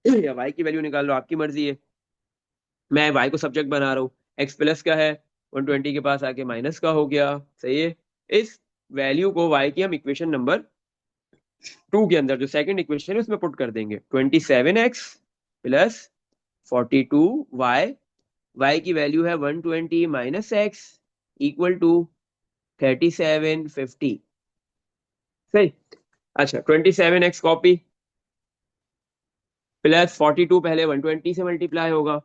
या वाई की वैल्यू निकाल लो, आपकी मर्जी है। मैं y को सब्जेक्ट बना रहा हूँ, x प्लस का है, 120 के पास आके माइनस का हो गया। सही है, इस वैल्यू को y की हम इक्वेशन नंबर 2 के अंदर, जो सेकंड इक्वेशन है, उसमें पुट कर देंगे। 27x प्लस 42y, y की वैल्यू है 120 माइनस एक्स इक्वल टू 3750। सही। अच्छा, 27x कॉपी प्लस 42 पहले 120 से मल्टीप्लाई होगा,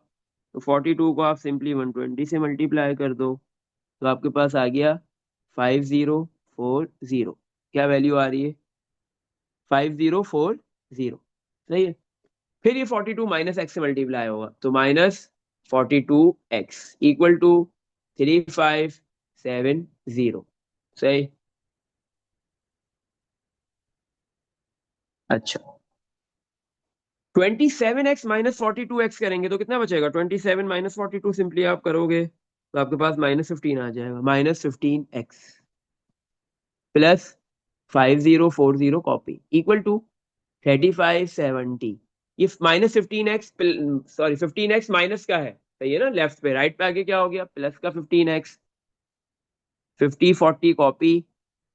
तो 42 को आप सिंपली 120 से मल्टीप्लाई कर दो, तो आपके पास आ गया 5040। क्या वैल्यू आ रही है? 5040। सही है, फिर ये 42 माइनस एक्स से मल्टीप्लाई होगा, तो -42x इक्वल टू 3570। सही। अच्छा, 27x माइनस 42x करेंगे तो कितना बचेगा? 27 माइनस 42 सिंपली आप करोगे तो आपके पास -15 आ जाएगा। -15x plus 5040 copy equal to 3570। ये -15x, सॉरी 15x माइनस का है। सही है ना, लेफ्ट पे, राइट पे आगे क्या हो गया? प्लस का 15x। 50 40 कॉपी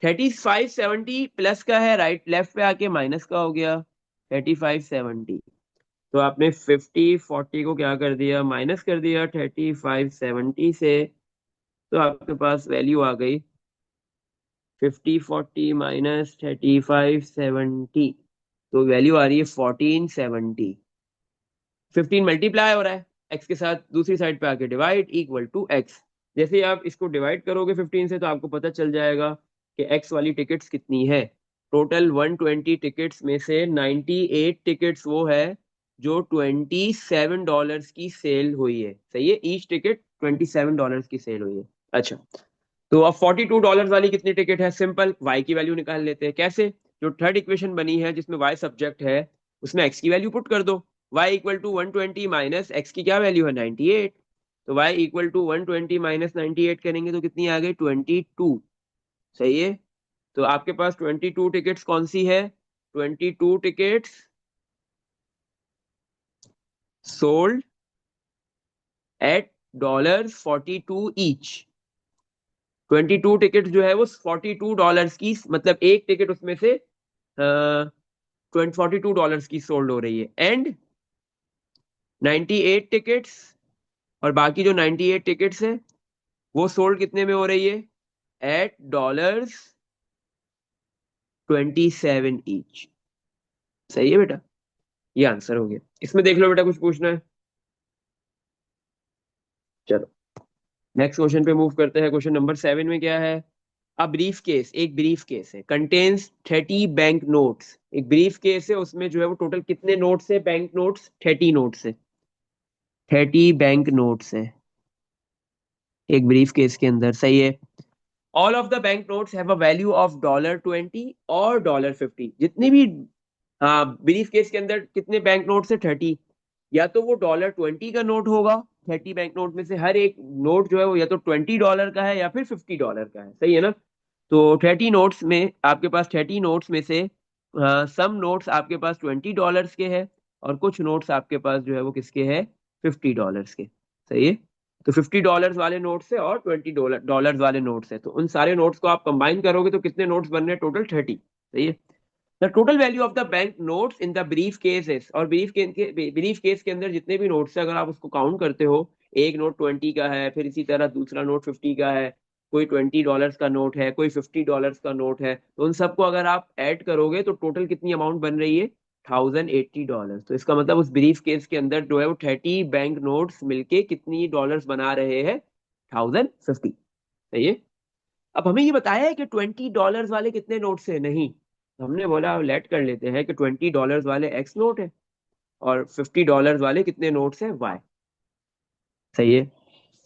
3570 प्लस का है, राइट लेफ्ट पे आके माइनस का हो गया 3570। तो आपने 50 40 को क्या कर दिया, माइनस कर दिया 3570 से। तो आपके पास वैल्यू आ गई 50 40 माइनस 3570, तो वैल्यू आ रही है 1470। 15 मल्टीप्लाई हो रहा है एक्स के साथ, दूसरी साइड पे आके डिवाइड इक्वल टू एक्स। जैसे ही आप इसको डिवाइड करोगे 15 से तो आपको पता चल जाएगा कि एक्स वाली टिकट्स कितनी है। टोटल 120 टिकट्स में से 98 टिकट्स वो है जो $27 की सेल हुई है। सही है, ईच टिकट $27 की सेल हुई है। अच्छा, तो अब $42 वाली कितनी टिकट है, सिंपल वाई की वैल्यू निकाल लेते हैं। कैसे, जो थर्ड इक्वेशन बनी है जिसमें वाई सब्जेक्ट है उसमें एक्स की वैल्यू पुट कर दो। Y equal to 120 minus x की क्या वैल्यू है 98। तो वाई इक्वल टू 120 माइनस 98 करेंगे तो कितनी आ गई 22। सही है, तो आपके पास 22 टिकट्स कौन सी है, 22 tickets sold at $42 each. 22 ticket जो है वो $42 की, मतलब एक टिकट उसमें से $42 की सोल्ड हो रही है। एंड 98 टिकट्स, और बाकी जो 98 टिकट्स है वो सोल्ड कितने में हो रही है, एट $27 ईच। सही है बेटा, ये आंसर हो गया। इसमें देख लो बेटा, कुछ पूछना है? चलो नेक्स्ट क्वेश्चन पे मूव करते हैं। क्वेश्चन नंबर 7 में क्या है, अ ब्रीफ केस, एक ब्रीफ केस है, कंटेन्स 30 बैंक नोट्स। एक ब्रीफ केस है, उसमें जो है वो टोटल कितने नोट्स है, बैंक नोट्स 30 नोट्स है, 30 बैंक नोट्स है एक ब्रीफ केस के अंदर। सही है, all of the bank notes have a value of $20 और $50। जितनी भी, हाँ, ब्रीफ केस के अंदर कितने बैंक नोट्स है 30, या तो वो $20 का नोट होगा, 30 बैंक नोट में से हर एक नोट जो है वो या तो $20 का है या फिर $50 का है। सही है ना, तो 30 नोट्स में आपके पास 30 नोट्स में से सम नोट्स आपके पास $20 के हैं और कुछ नोट्स आपके पास जो है वो किसके हैं, $50 के। सही है, तो $50 वाले नोट्स है और $20 वाले नोट्स है, तो उन सारे नोट्स को आप कंबाइन करोगे तो कितने नोट्स बन रहे हैं, टोटल 30। सही है, the total value of the bank notes in the brief cases, और ब्रीफ केस के अंदर जितने भी नोट्स है अगर आप उसको काउंट करते हो, एक नोट 20 का है, फिर इसी तरह दूसरा नोट 50 का है, कोई $20 का नोट है, कोई $50 का नोट है, तो उन सबको अगर आप ऐड करोगे तो टोटल कितनी अमाउंट बन रही है, $1080। तो इसका मतलब उस ब्रीफ केस के अंदर जो है वो 30 बैंक नोट्स मिलके कितनी डॉलर्स बना रहे हैं, 1050। सही है, अब हमें ये बताया है कि $20 वाले कितने नोट्स है, नहीं, हमने बोला लेट कर लेते हैं कि $20 वाले एक्स नोट है और $50 वाले कितने नोट्स है, वाई। सही है,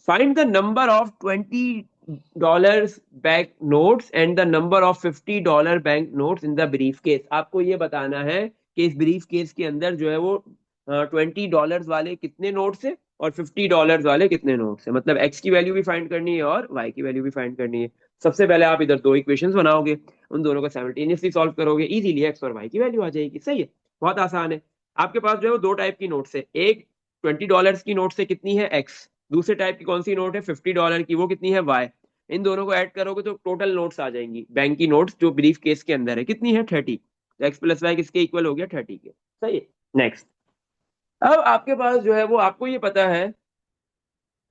find the number of $20 bank notes and the number of $50 bank notes in the brief case. आपको ये बताना है कि इस ब्रीफ केस के अंदर जो है वो $20 वाले कितने नोट्स है और $50 वाले कितने नोट्स है, मतलब एक्स की वैल्यू भी फाइंड करनी है और वाई की वैल्यू भी फाइंड करनी है। सबसे पहले आप इधर दो इक्वेशंस बनाओगे, उन दोनों को साइमल्टेनियसली सॉल्व करोगे, इजीली एक्स और वाई की वैल्यू आ जाएगी। सही है, बहुत आसान है। आपके पास जो है वो दो टाइप की नोट्स है, एक $20 की नोट से कितनी है एक्स, दूसरे टाइप की कौन सी नोट है $50 की, वो कितनी है वाई। इन दोनों को ऐड करोगे तो टोटल नोट्स आ जाएंगी बैंक की नोट्स जो ब्रीफ केस के अंदर है, कितनी है 30। तो एक्स प्लस वाई किसके इक्वल हो गया, 30 के। सही है, नेक्स्ट। अब आपके पास जो है वो आपको ये पता है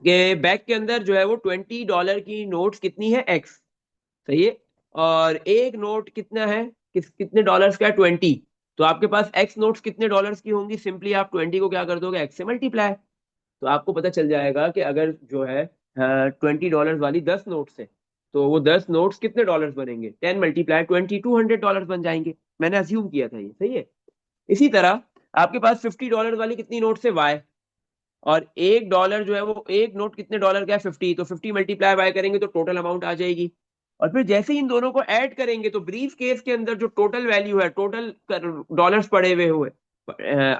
कि बैंक के अंदर जो है वो $20 की नोट्स कितनी है एक्स। सही है, और एक नोट कितना है, कितने डॉलर्स का है, 20। तो आपके पास एक्स नोट्स कितने डॉलर्स की होंगी, सिंपली आप 20 को क्या कर दोगे, एक्स से मल्टीप्लाई। तो आपको पता चल जाएगा कि अगर जो है $20 वाली 10 नोट्स है तो वो 10 नोट्स कितने डॉलर्स बनेंगे, 10 मल्टीप्लाई 20, $200 बन जाएंगे। मैंने अज्यूम किया था ये। सही है, इसी तरह आपके पास $50 वाली कितनी नोट्स है, वाई, और एक डॉलर जो है वो एक नोट कितने डॉलर का है, 50, तो 50 मल्टीप्लाई वाई करेंगे तो टोटल अमाउंट आ जाएगी। और फिर जैसे ही इन दोनों को ऐड करेंगे तो ब्रीफ केस के अंदर जो टोटल वैल्यू है, टोटल डॉलर्स पड़े हुए हुए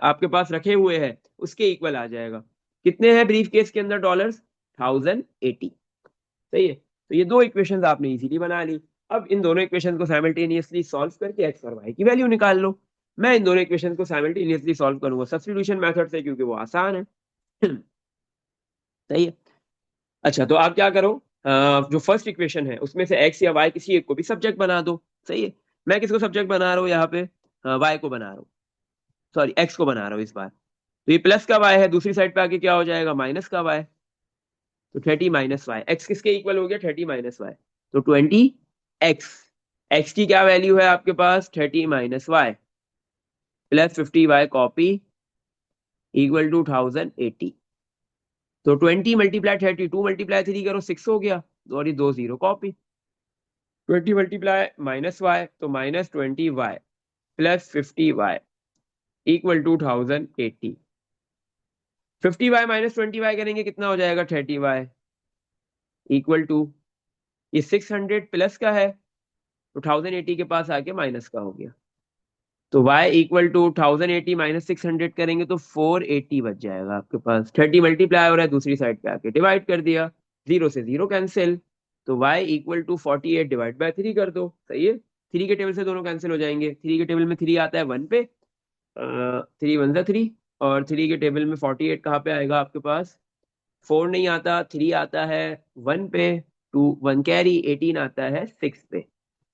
आपके पास रखे हुए हैं उसके इक्वल आ जाएगा। कितने हैं ब्रीफ केस के अंदर डॉलर्स, 1080। सही है, तो ये दो इक्वेशंस आपने इजीली बना ली। अब इन दोनों इक्वेशन को साइमल्टेनियसली सॉल्व करके एक्स और वाई की वैल्यू निकाल लो। मैं इन दोनों इक्वेशन को साइमल्टेनियसली सॉल्व करूंगा सब्स्टिट्यूशन मेथड से, क्योंकि वो आसान है। सही है, अच्छा तो आप क्या करो, जो फर्स्ट इक्वेशन है उसमें से एक्स या वाई किसी एक को भी सब्जेक्ट बना दो। सही है, मैं किसको सब्जेक्ट बना रहा हूँ यहाँ पे, वाई को बना रहा हूँ, सॉरी एक्स को बना रहा हूँ इस बार। तो ये प्लस का वाई है, दूसरी साइड पे आके क्या हो जाएगा, माइनस का वाई। तो 30 माइनस वाई, एक्स किसके इक्वल हो गया, 30 माइनस वाई। तो 20 एक्स, एक्स की क्या वैल्यू है आपके पास, 30 minus y plus 50 y copy equal to 1080। तो 20 मल्टीप्लाई 30, 2 मल्टीप्लाई 3 करो 6 हो गया, और ये 2 0 कॉपी। 20 मल्टीप्लाई माइनस वाई तो minus 20 y plus 50 y equal to 1080। 50 y minus 20 y करेंगे कितना हो जाएगा, 30 वाई इक्वल टू, ये 600 प्लस का है तो 1080 के पास आके माइनस का हो गया। तो y इक्वल टू 1080 माइनस 600 करेंगे तो 480 बच जाएगा आपके पास। 30 मल्टीप्लाई हो रहा है, दूसरी साइड पे आके डिवाइड कर दिया, जीरो से जीरो कैंसिल। तो y equal to 48 divide by 3 कर दो। सही है, 3 के टेबल से दोनों कैंसिल हो जाएंगे। 3 के टेबल में 3 आता है 1 पे, 3 1 3, और 3 के टेबल में 48 कहाँ पे आएगा आपके पास, 4 नहीं आता, 3 आता है 1 पे, 2 1 कैरी, 18 आता है 6 पे।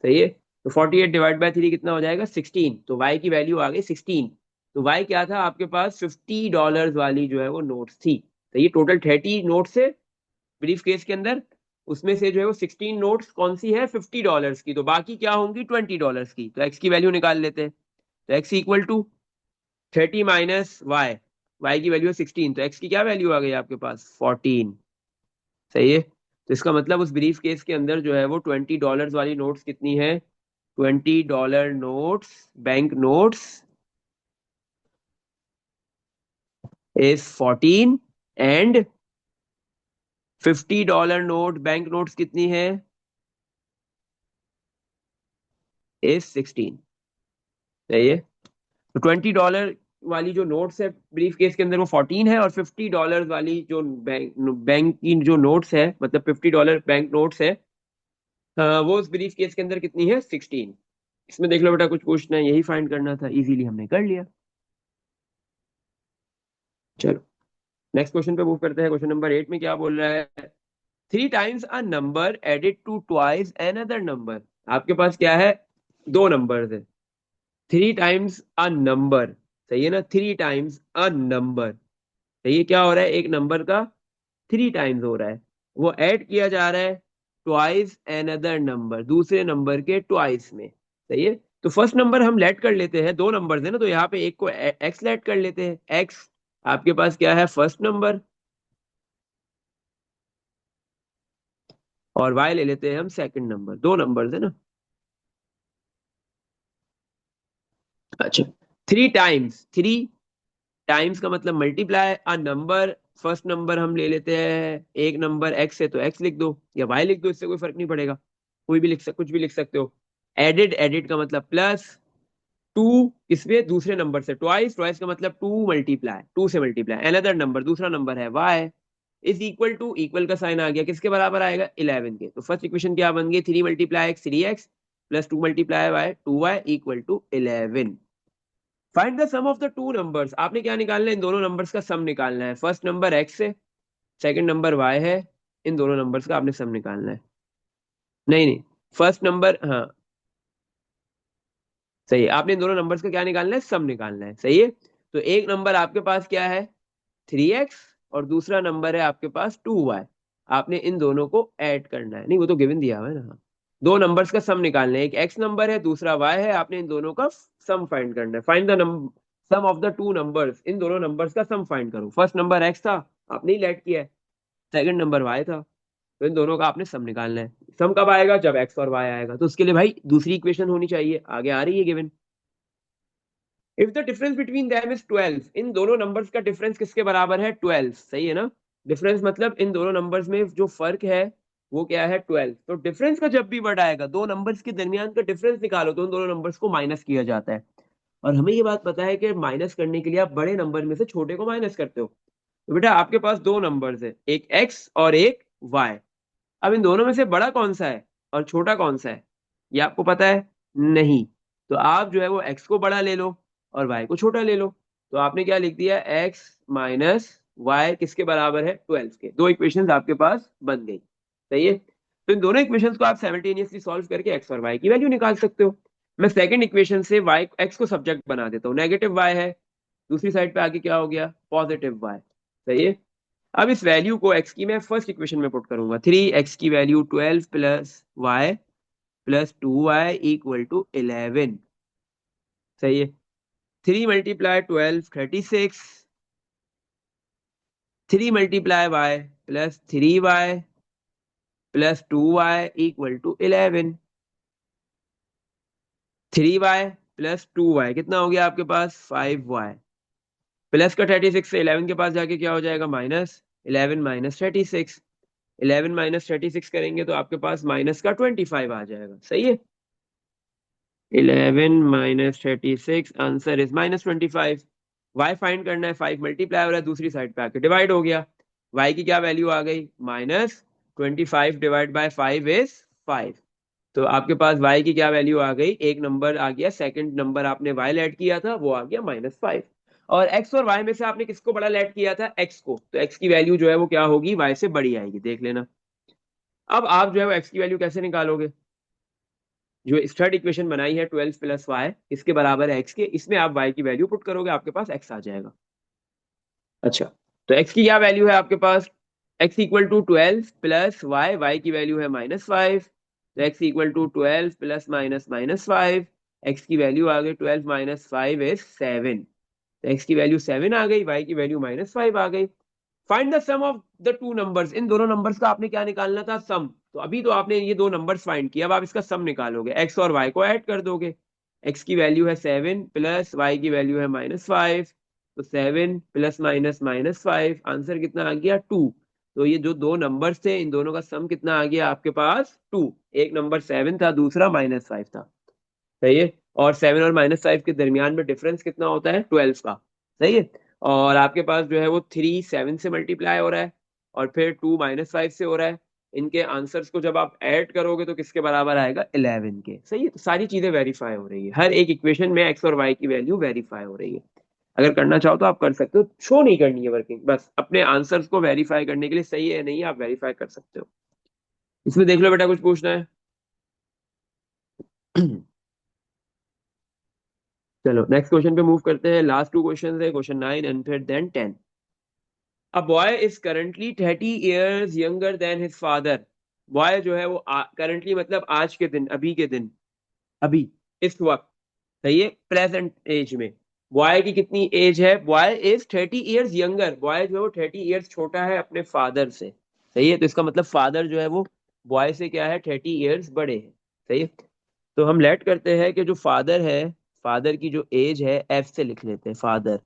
सही है, तो 48 डिवाइड बाय 3 कितना हो जाएगा, 16। तो y की वैल्यू आ गई 16। तो y क्या था आपके पास, $50 वाली जो है वो नोट्स थी। तो ये टोटल 30 नोट्स है ब्रीफ केस के अंदर, उसमें से जो है वो 16 नोट्स कौन सी है, $50 की। तो बाकी क्या होंगी, $20 की। तो x की वैल्यू निकाल लेते हैं। तो x equal to 30 minus y, y की वैल्यू है 16, तो x की क्या वैल्यू आ गई आपके पास, 14। सही है, तो इसका मतलब उस ब्रीफ केस के अंदर जो है वो $20 वाली नोट्स कितनी है, $20 notes, bank notes is 14, and $50 note bank notes कितनी है, इज 16। सही है, तो $20 वाली जो नोट्स है ब्रीफ केस के अंदर वो 14 है, और $50 वाली जो बैंक बैंक की जो नोट्स है, मतलब $50 बैंक नोट्स है, वो उस ब्रीफ केस के अंदर कितनी है, 16। इसमें देख लो बेटा, कुछ पूछना है, यही फाइंड करना था, इजीली हमने कर लिया। चलो नेक्स्ट क्वेश्चन पे मूव करते हैं। क्वेश्चन नंबर 8 में क्या बोल रहा है, 3 times a number added to twice another number. आपके पास क्या है, दो नंबर्स है, 3 टाइम्स अ नंबर। सही है ना, 3 टाइम्स अ नंबर। सही है, क्या हो रहा है, एक नंबर का 3 टाइम्स हो रहा है, वो ऐड किया जा रहा है ट्वाइस एनदर नंबर, दूसरे नंबर के ट्वाइस में। सही है, तो फर्स्ट नंबर हम लेट कर लेते हैं, दो नंबर्स है ना, तो यहाँ पे एक को एक्स लेट कर लेते हैं। एक्स आपके पास क्या है, फर्स्ट नंबर, और वाई ले लेते हैं हम सेकंड नंबर, दो नंबर्स है ना। अच्छा, 3 टाइम्स, 3 टाइम्स का मतलब multiply a number, first number हम ले लेते हैं, एक नंबर एक्स है तो एक्स लिख दो या वाई लिख दो, इससे कोई फर्क नहीं पड़ेगा, कोई भी कुछ भी लिख सकते हो। एडेड, एडेड का मतलब प्लस, टू इसमें दूसरे नंबर से, ट्वाइस, ट्वाइस का मतलब टू मल्टीप्लाई, टू से मल्टीप्लाई, अनदर नंबर दूसरा नंबर है y, is equal to, equal का साइन आ गया, किसके बराबर आएगा, 11 के। तो फर्स्ट इक्वेशन क्या बन गई, 3 × x 3x plus 2 × y 2y equal to 11। Find the sum of the two numbers, आपने क्या निकालना है, इन दोनों नंबर्स का सम निकालना है। फर्स्ट नंबर x है, सेकंड नंबर y है, इन दोनों नंबर्स का आपने सम निकालना है। नहीं नहीं, फर्स्ट नंबर, हाँ सही है, आपने इन दोनों नंबर्स का क्या निकालना है, सम निकालना है। सही है, तो एक नंबर आपके पास क्या है, 3x, और दूसरा नंबर है आपके पास 2y। आपने इन दोनों को ऐड करना है, नहीं वो तो गिवन दिया हुआ है ना। दो नंबर्स का सम निकालना है, एक x नंबर है दूसरा y है, आपने इन दोनों का सम फाइंड करना है। Find the sum of the two numbers, इन दोनों नंबर्स का सम फाइंड करो। फर्स्ट नंबर x था, आपने ही लेट किया है, सेकंड नंबर y था, तो इन दोनों का आपने सम निकालना है। सम कब आएगा, जब x और y आएगा, तो उसके लिए भाई दूसरी इक्वेशन होनी चाहिए, आगे आ रही है given. If the difference between them is 12, इन दोनों नंबर्स का डिफरेंस किसके बराबर है, 12। सही है ना, डिफरेंस मतलब इन दोनों नंबर्स में जो फर्क है वो क्या है, 12। तो डिफरेंस का जब भी वर्ड आएगा, दो नंबर्स के दरमियान का डिफरेंस निकालो, तो उन दोनों नंबर्स को माइनस किया जाता है। और हमें ये बात पता है कि माइनस करने के लिए आप बड़े नंबर में से छोटे को माइनस करते हो। तो बेटा आपके पास दो नंबर्स है, एक एक्स और एक वाई। अब इन दोनों में से बड़ा कौन सा है और छोटा कौन सा है, ये आपको पता है, नहीं। तो आप जो है वो एक्स को बड़ा ले लो और वाई को छोटा ले लो। तो आपने क्या लिख दिया, एक्स माइनस वाई किसके बराबर है, 12 के। दो इक्वेशंस आपके पास बन गई। सही है, तो इन दोनों इक्वेशंस को आप साइमल्टेनियसली सॉल्व करके एक्स और वाई की वैल्यू निकाल सकते हो। मैं सेकंड इक्वेशन से वाई एक्स को सब्जेक्ट बना देता हूँ, नेगेटिव वाई है, दूसरी साइड पे आगे क्या हो गया, पॉजिटिव वाई। सही है। अब इस वैल्यू को एक्स की मैं फर्स्ट इक्वेशन में पुट करूंगा, 3x की value 12 plus y plus 2y equal to 11। सही है। 3 multiply 12 36, 3 multiply y plus 3y plus 2y equal to 11। 3y plus 2y कितना हो गया आपके पास, 5y। प्लस का 36 से 11 के पास जाके क्या हो जाएगा, माइनस। 11 माइनस 36, 11 माइनस 36 करेंगे तो आपके पास माइनस का 25 आ जाएगा। सही है। 11 minus 36, answer is minus 25। Y find करना है, 5 मल्टीप्लाई हो रहा है, दूसरी साइड पे आके डिवाइड हो गया। वाई की क्या वैल्यू आ गई, माइनस 25 डिवाइड बाय 5 इज 5। तो आपके पास y की क्या वैल्यू आ गई, एक नंबर आ गया, सेकंड नंबर आपने y लेट किया था वो आ गया -5। और x और y में से आपने किसको बड़ा लेट किया था, x को, तो x की वैल्यू जो है वो क्या होगी, y से बड़ी आएगी, देख लेना। अब आप जो है वो x की वैल्यू कैसे निकालोगे, जो थर्ड इक्वेशन बनाई है 12 प्लस वाई इसके बराबर है x के, इसमें आप y की वैल्यू पुट करोगे, आपके पास x आ जाएगा। अच्छा, तो x की क्या वैल्यू है आपके पास, x equal to 12 plus y, y की वैल्यू है -5, तो x equal to 12 plus minus -5, x की वैल्यू आ गई 12 माइनस 5 इज 7, तो x की वैल्यू 7 आ गई, y की वैल्यू -5 आ गई। Find the sum of the two numbers, इन दोनों नंबर्स का आपने क्या निकालना था, सम। तो अभी तो आपने ये दो नंबर्स फाइंड किया, अब आप इसका सम निकालोगे, x और y को ऐड कर दोगे। x की वैल्यू है 7 प्लस y की वैल्यू है -5, तो 7 प्लस माइनस -5, आंसर कितना आ गया, 2। तो ये जो दो नंबर्स थे इन दोनों का सम कितना आ गया आपके पास, 2। एक नंबर 7 था, दूसरा -5 था। सही है। और 7 और -5 के दरमियान में डिफरेंस कितना होता है, 12 का। सही है। और आपके पास जो है वो 3 7 से मल्टीप्लाई हो रहा है, और फिर 2 -5 से हो रहा है। इनके आंसर्स को जब आप ऐड करोगे तो किसके बराबर आएगा, 11 के। सही है। तो सारी चीजें वेरीफाई हो रही है, हर एक इक्वेशन में एक्स और वाई की वैल्यू वेरीफाई हो रही है। अगर करना चाहो तो आप कर सकते हो, शो नहीं करनी है वर्किंग, बस अपने आंसर्स को वेरीफाई करने के लिए, सही है नहीं है आप वेरीफाई कर सकते हो। इसमें देख लो बेटा, कुछ पूछना है। चलो नेक्स्ट क्वेश्चन पे मूव करते हैं, लास्ट टू क्वेश्चन है, क्वेश्चन 9 एंड फिर then 10। A boy is currently 30 years younger than his father. Boy जो है वो करंटली मतलब आज के दिन, अभी के दिन, अभी, इस वक्त। सही है, प्रेजेंट एज में बॉय की कितनी एज है, boy is 30 years younger, boy जो है वो 30 ईयर्स छोटा है अपने फादर से। सही है। तो इसका मतलब फादर जो है वो बॉय से क्या है, 30 ईयर्स बड़े हैं। सही है। तो हम लेट करते हैं कि जो फादर है, फादर की जो एज है, एफ से लिख लेते हैं, फादर,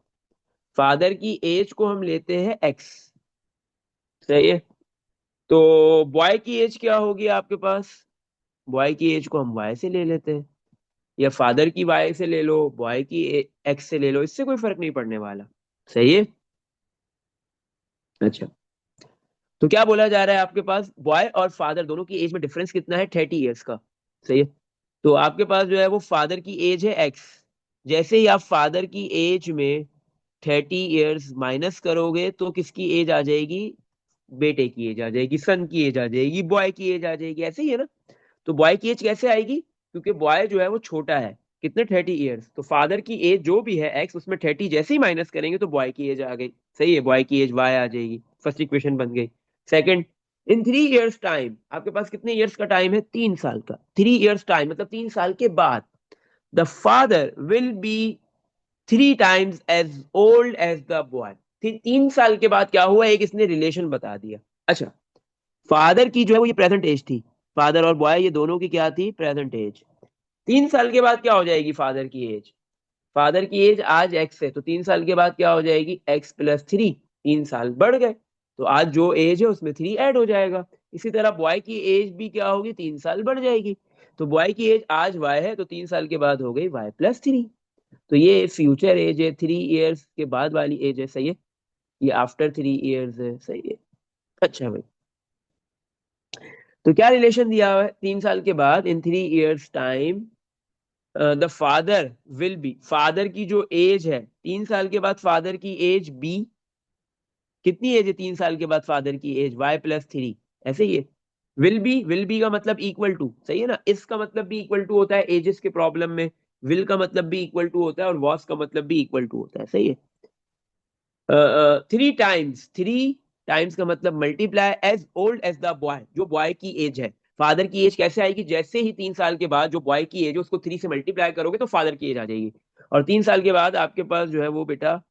फादर की एज को हम लेते हैं एक्स। सही है। तो बॉय की एज क्या होगी आपके पास, बॉय की एज को हम वाई से ले लेते हैं, या फादर की वाई से ले लो, बॉय की एक्स से ले लो, इससे कोई फर्क नहीं पड़ने वाला। सही है। अच्छा, तो क्या बोला जा रहा है आपके पास, बॉय और फादर दोनों की एज में डिफरेंस कितना है, 30 ईयर्स का। सही है। तो आपके पास जो है वो फादर की एज है एक्स, जैसे ही आप फादर की एज में 30 ईयर्स माइनस करोगे तो किसकी एज आ जाएगी, बेटे की एज आ जाएगी, सन की एज आ जाएगी, बॉय की एज आ जाएगी, ऐसे ही है ना। तो बॉय की एज कैसे आएगी, क्योंकि बॉय जो है वो छोटा है, कितने, 30 ईयर्स, तो फादर की एज जो भी है एक्स, उसमें 30 जैसे ही माइनस करेंगे तो बॉय की एज आ गई। सही है, बॉय की एज वाई आ जाएगी, फर्स्ट इक्वेशन बन गई। सेकंड, इन 3 ईयर्स टाइम, आपके पास कितने ईयर्स का टाइम है, 3 साल का। 3 ईयर्स टाइम मतलब 3 साल के बाद, the father will be 3 times as old as the boy. 3 साल के बाद क्या हुआ, एक इसने रिलेशन बता दिया। अच्छा, फादर की जो है वो ये प्रेजेंट एज थी, फादर और बॉय ये दोनों की क्या थी, प्रेजेंट एज। 3 साल के बाद क्या हो जाएगी फादर की एज, फादर की एज आज एक्स है, तो 3 साल के बाद क्या हो जाएगी, एक्स प्लस 3, 3 साल बढ़ गए, तो आज जो एज है उसमें 3 ऐड हो जाएगा। इसी तरह बॉय की एज भी क्या होगी, 3 साल बढ़ जाएगी। तो बॉय की एज आज वाई है, तो 3 साल के बाद हो गई वाई प्लस 3। तो ये फ्यूचर एज है, 3 ईयर्स के बाद वाली एज है। सही है। ये आफ्टर 3 ईयर्स है। सही है। अच्छा भाई, तो क्या रिलेशन दिया हुआ है, 3 साल के बाद, इन 3 years time the father will B, father की जो एज है 3 साल के बाद, फादर की एज बी, कितनी एज है 3 साल के बाद फादर की एज, वाई प्लस 3, ऐसे ही है। विल बी का मतलब इक्वल टू, सही है ना, इसका मतलब भी इक्वल टू होता है एजेस के प्रॉब्लम में, विल का मतलब भी इक्वल टू होता है और वॉस का मतलब भी इक्वल टू होता है, सही है। 3 टाइम्स का मतलब multiply as old as the boy, जो बॉय की एज है। फादर की एज कैसे आएगी, जैसे ही 3 साल के बाद जो बॉय की एज है उसको 3 से मल्टीप्लाई करोगे तो फादर की एज आ जाएगी। और 3 साल के बाद आपके पास जो है वो बेटा,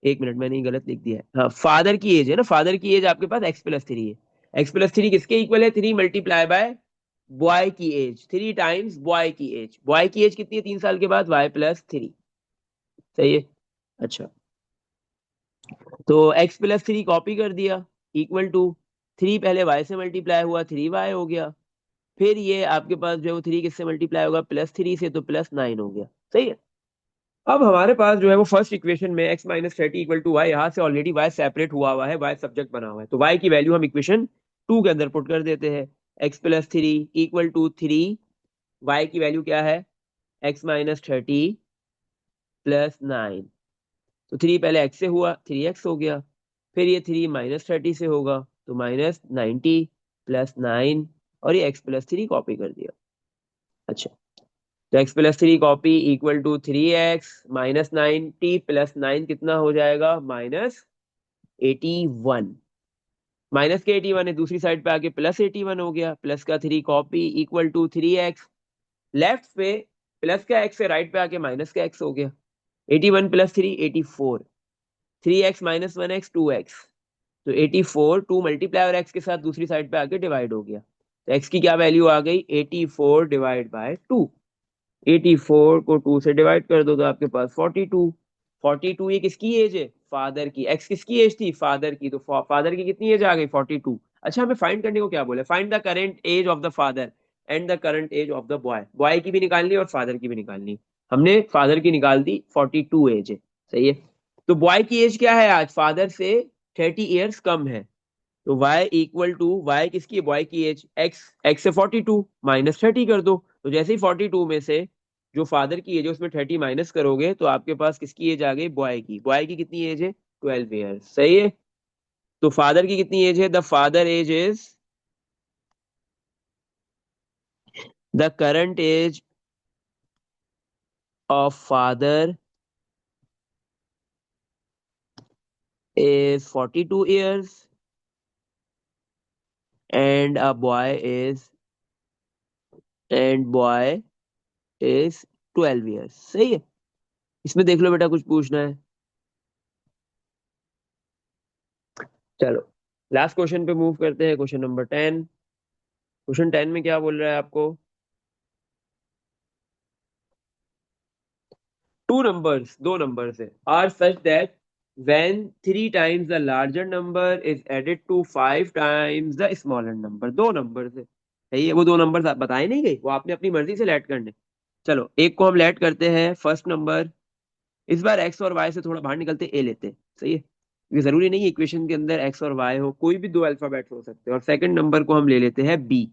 एक मिनट मैंने ये गलत लिख दिया है, हाँ फादर की एज है ना, फादर की एज आपके पास x+3 है। x+3 किसके इक्वल है, 3 × बॉय की एज, 3 टाइम्स बॉय की एज। बॉय की एज कितनी है 3 साल के बाद, y+3, सही है। अच्छा, तो x+3 कॉपी कर दिया, इक्वल टू 3 पहले y से मल्टीप्लाई हुआ, 3y हो गया। फिर ये आपके पास जो है वो 3 किससे मल्टीप्लाई होगा, +3 से, तो +9 हो गया, सही है। अब हमारे पास जो है वो फर्स्ट इक्वेशन में x-30 = y, यहाँ से ऑलरेडी y सेपरेट हुआ है, y सब्जेक्ट बना हुआ है, तो y की वैल्यू हम इक्वेशन 2 के अंदर पुट कर देते हैं। x+3 = 3, y की वैल्यू क्या है, x-30 + 9, तो 3 पहले x से हुआ, 3x हो गया। फिर ये 3 - 30 से होगा, तो -90 + 9, और ये x+3 कॉपी कर दिया। अच्छा, तो x+3 copy equal to 3x -90 + 9 कितना हो जाएगा, -81। माइनस के 81 है, दूसरी साइड पे आके +81 हो गया, प्लस का 3 copy equal to 3x, left पे प्लस का x है, राइट पे आके माइनस का x हो गया। 81 + 3 84, 3x - 1x 2x, तो 84 2 मल्टीप्लाई और x के साथ दूसरी साइड पे आके डिवाइड हो गया, तो x की क्या वैल्यू आ गई, 84/2। 84 को 2 से डिवाइड कर दो तो आपके पास 42। 42 ये किसकी एज है, फादर की। एक्स किसकी एज थी, फादर की, तो फादर की कितनी एज आ गई, 42। अच्छा, हमें फाइंड करने को क्या बोले, find the current age of the father and the current age of the boy. Boy की भी निकालनी और फादर की भी निकालनी। हमने फादर की निकाल दी, 42 एज है, सही है। तो बॉय की एज क्या है आज, फादर से 30 ईयर्स कम है, तो y किसकी है, बॉय की एज, x से 42 -30 कर दो, तो जैसे ही 42 में से जो फादर की एज है उसमें 30 माइनस करोगे तो आपके पास किसकी एज आ गई, बॉय की कितनी एज है, 12 ईयर्स, सही है। तो फादर की कितनी एज है, the father age is, the current age of father is 42 years and a boy is and boy is 12 years, सही है। इसमें देख लो बेटा, कुछ पूछना है, चलो लास्ट क्वेश्चन पे मूव करते हैं, क्वेश्चन नंबर 10। क्वेश्चन 10 में क्या बोल रहा है आपको, दो नंबर्स है, are such that when 3 times the larger number is added to 5 times the smaller number, दो नंबर्स है, सही है। वो दो नंबर्स आप बताए नहीं गए, वो आपने अपनी मर्जी से लेट करने। चलो एक को हम लेट करते हैं, फर्स्ट नंबर, इस बार एक्स और वाई से थोड़ा बाहर निकलते ए लेते हैं, सही है। ये जरूरी नहीं इक्वेशन के अंदर एक्स और वाई हो, कोई भी दो अल्फाबेट हो सकते हैं, और सेकंड नंबर को हम ले लेते हैं बी।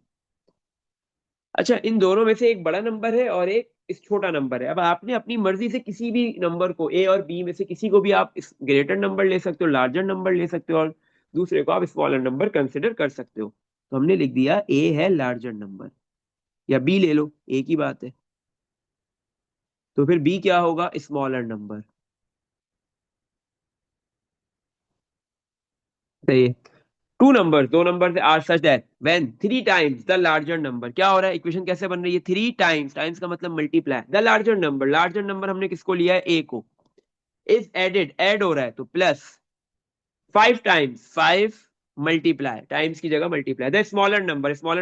अच्छा, इन दोनों में से एक बड़ा नंबर है और एक इस छोटा नंबर है। अब आपने अपनी मर्जी से किसी भी नंबर को, ए और बी में से किसी को भी आप ग्रेटर नंबर ले सकते हो, लार्जर नंबर ले सकते हो, और दूसरे को आप स्मॉलर नंबर कंसिडर कर सकते हो। तो हमने लिख दिया ए है लार्जर नंबर, या बी ले लो, एक ही बात है। तो फिर बी क्या होगा, स्मॉलर नंबर, सही है। दो number are such that when 3 times the larger number, क्या हो रहा है, इक्वेशन कैसे बन रही है, 3 टाइम्स, टाइम्स का मतलब मल्टीप्लाई, द लार्जर नंबर हमने किसको लिया है, ए को, इज एडेड, ऐड हो रहा है तो प्लस 5 टाइम्स, 5 मल्टीप्लाई, टाइम्स की जगह मल्टीप्लाई, द स्मॉलर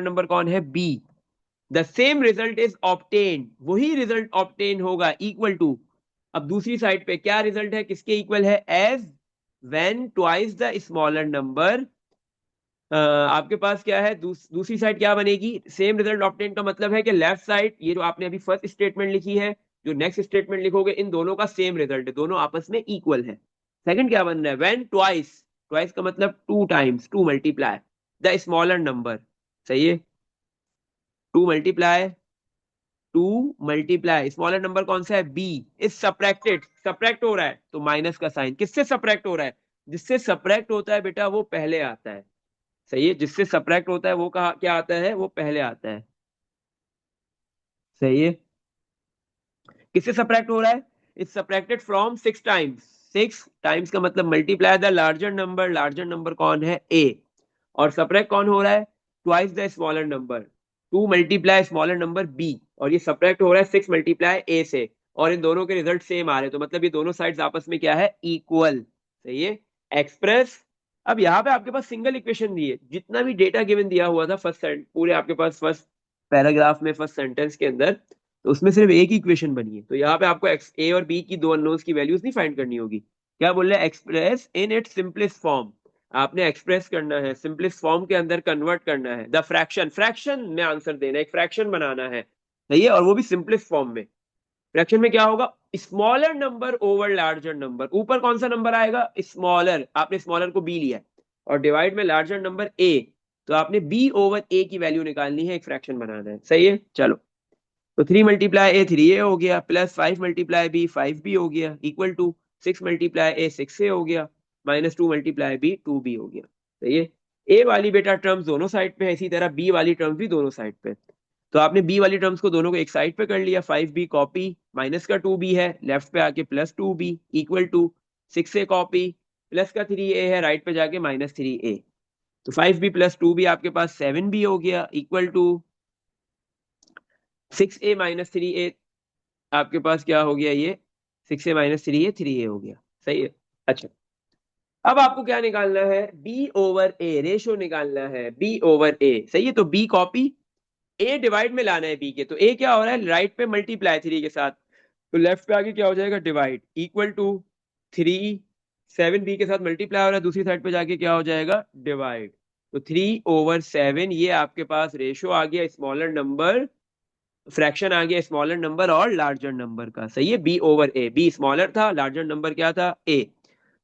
नंबर कौन है, B, the same result is obtain, वही रिजल्ट ऑब्टेन होगा, इक्वल टू, अब दूसरी साइड पे क्या रिजल्ट है, किसके इक्वल है, as when twice the smaller number. आपके पास क्या है, दूसरी साइड क्या बनेगी, सेम रिजल्ट ऑब्टेन का मतलब है कि लेफ्ट साइड, ये जो आपने अभी फर्स्ट स्टेटमेंट लिखी है, जो नेक्स्ट स्टेटमेंट लिखोगे, इन दोनों का सेम रिजल्ट है, दोनों आपस में इक्वल है। सेकंड क्या बन रहा है, व्हेन ट्वाइस, ट्वाइस का मतलब 2 times, 2 multiply the smaller number, सही है। 2 मल्टीप्लाई, 2 मल्टीप्लाई स्मॉलर नंबर कौन सा है, बी, इज सब्ट्रैक्टेड, सब्ट्रैक्ट हो रहा है तो माइनस का साइन, किससे सब्ट्रैक्ट हो रहा है, जिससे सब्ट्रैक्ट होता है बेटा वो पहले आता है, सही है, जिससे सब्ट्रैक्ट होता है वो कहा क्या आता है, वो पहले आता है। सही है, किससे सब्ट्रैक्ट हो रहा है, it's subtracted from 6 times. 6 times का मतलब multiply the larger number, larger number कौन है, ए। और सब्ट्रैक्ट कौन हो रहा है, twice the smaller number, 2 multiply smaller number B. और ये सब्ट्रैक्ट हो रहा है 6 मल्टीप्लाई ए से, और इन दोनों के रिजल्ट सेम आ रहे हैं, तो मतलब ये दोनों साइड्स आपस में क्या है, इक्वल। सही है, एक्सप्रेस। अब यहाँ पे आपके पास सिंगल इक्वेशन दी है, जितना भी डेटा गिवन दिया हुआ था फर्स्ट पूरे आपके पास फर्स्ट पैराग्राफ में, फर्स्ट सेंटेंस के अंदर, तो उसमें सिर्फ एक ही इक्वेशन बनी है। तो यहाँ पे आपको एक्स ए और बी की दो अननोन्स की वैल्यूज नहीं फाइंड करनी होगी। क्या बोल रहे हैं, express in its simplest form. आपने एक्सप्रेस करना है, सिंपलेस्ट फॉर्म के अंदर कन्वर्ट करना है, द फ्रैक्शन, फ्रैक्शन में आंसर देना है, एक फ्रैक्शन बनाना है। सही है, और वो भी सिंपलेस्ट फॉर्म में। फ्रैक्शन में क्या होगा, smaller number over larger number. ऊपर कौन सा नंबर आएगा, स्मॉलर, आपने स्मॉलर को बी लिया है, और डिवाइड में लार्जर नंबर ए, तो आपने बी ओवर ए की वैल्यू निकालनी है, एक फ्रैक्शन बनाना है। सही है, चलो। तो 3 मल्टीप्लाई ए 3 ए हो गया, प्लस 5 मल्टीप्लाई बी 5 बी हो गया, इक्वल टू 6 मल्टीप्लाई ए 6 ए हो गया, -2 मल्टीप्लाई बी 2 बी हो गया। सही है, ए वाली बेटा टर्म्स दोनों साइड पे है, इसी तरह बी वाली टर्म्स भी दोनों साइड पे। तो आपने बी वाली टर्म्स को दोनों को एक साइड पे कर लिया, 5 बी कॉपी, माइनस का 2 बी है, लेफ्ट पे आके +2 B equal to 6 A copy, plus का 3 ए है, राइट पे जाके -3 ए। तो 5 बी प्लस 2 बी आपके पास 7 बी हो गया, इक्वल टू 6 ए - 3 ए, आपके पास क्या हो गया ये, 6 ए - 3 ए हो गया। सही है, अच्छा। अब आपको क्या निकालना है, बी ओवर ए, रेशो निकालना है, बी ओवर ए। सही है, तो बी कॉपी, ए डिवाइड में लाना है बी के, तो ए क्या हो रहा है, राइट पे मल्टीप्लाई 3 के साथ, तो लेफ्ट पे आगे क्या हो जाएगा, डिवाइड, इक्वल टू 3, 7 बी के साथ मल्टीप्लाई हो रहा है, दूसरी साइड पे जाके क्या हो जाएगा, डिवाइड। तो 3/7, ये आपके पास रेशो आ गया स्मॉलर नंबर, फ्रैक्शन आ गया स्मॉलर नंबर और लार्जर नंबर का। सही है, B over A, be smaller था, लार्जर नंबर क्या था, ए।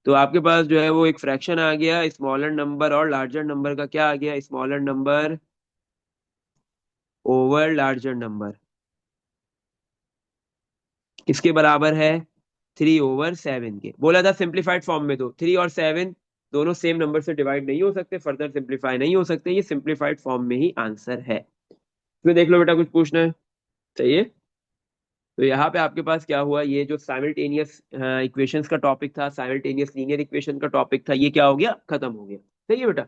तो आपके पास जो है वो एक फ्रैक्शन आ गया स्मॉलर नंबर और लार्जर नंबर का, क्या आ गया, smaller number over larger number, किसके बराबर है, 3/7 के। बोला था सिंप्लीफाइड फॉर्म में, तो 3 और 7 दोनों सेम नंबर से डिवाइड नहीं हो सकते, फर्दर सिंप्लीफाई नहीं हो सकते, ये सिंप्लीफाइड फॉर्म में ही आंसर है। इसमें देख लो बेटा, कुछ पूछना है, चाहिए। तो यहाँ पे आपके पास क्या हुआ, ये जो साइमल्टेनियस इक्वेशंस का टॉपिक था, साइमल्टेनियस लीनियर इक्वेशन का टॉपिक था, ये क्या हो गया, खत्म हो गया। सही है बेटा।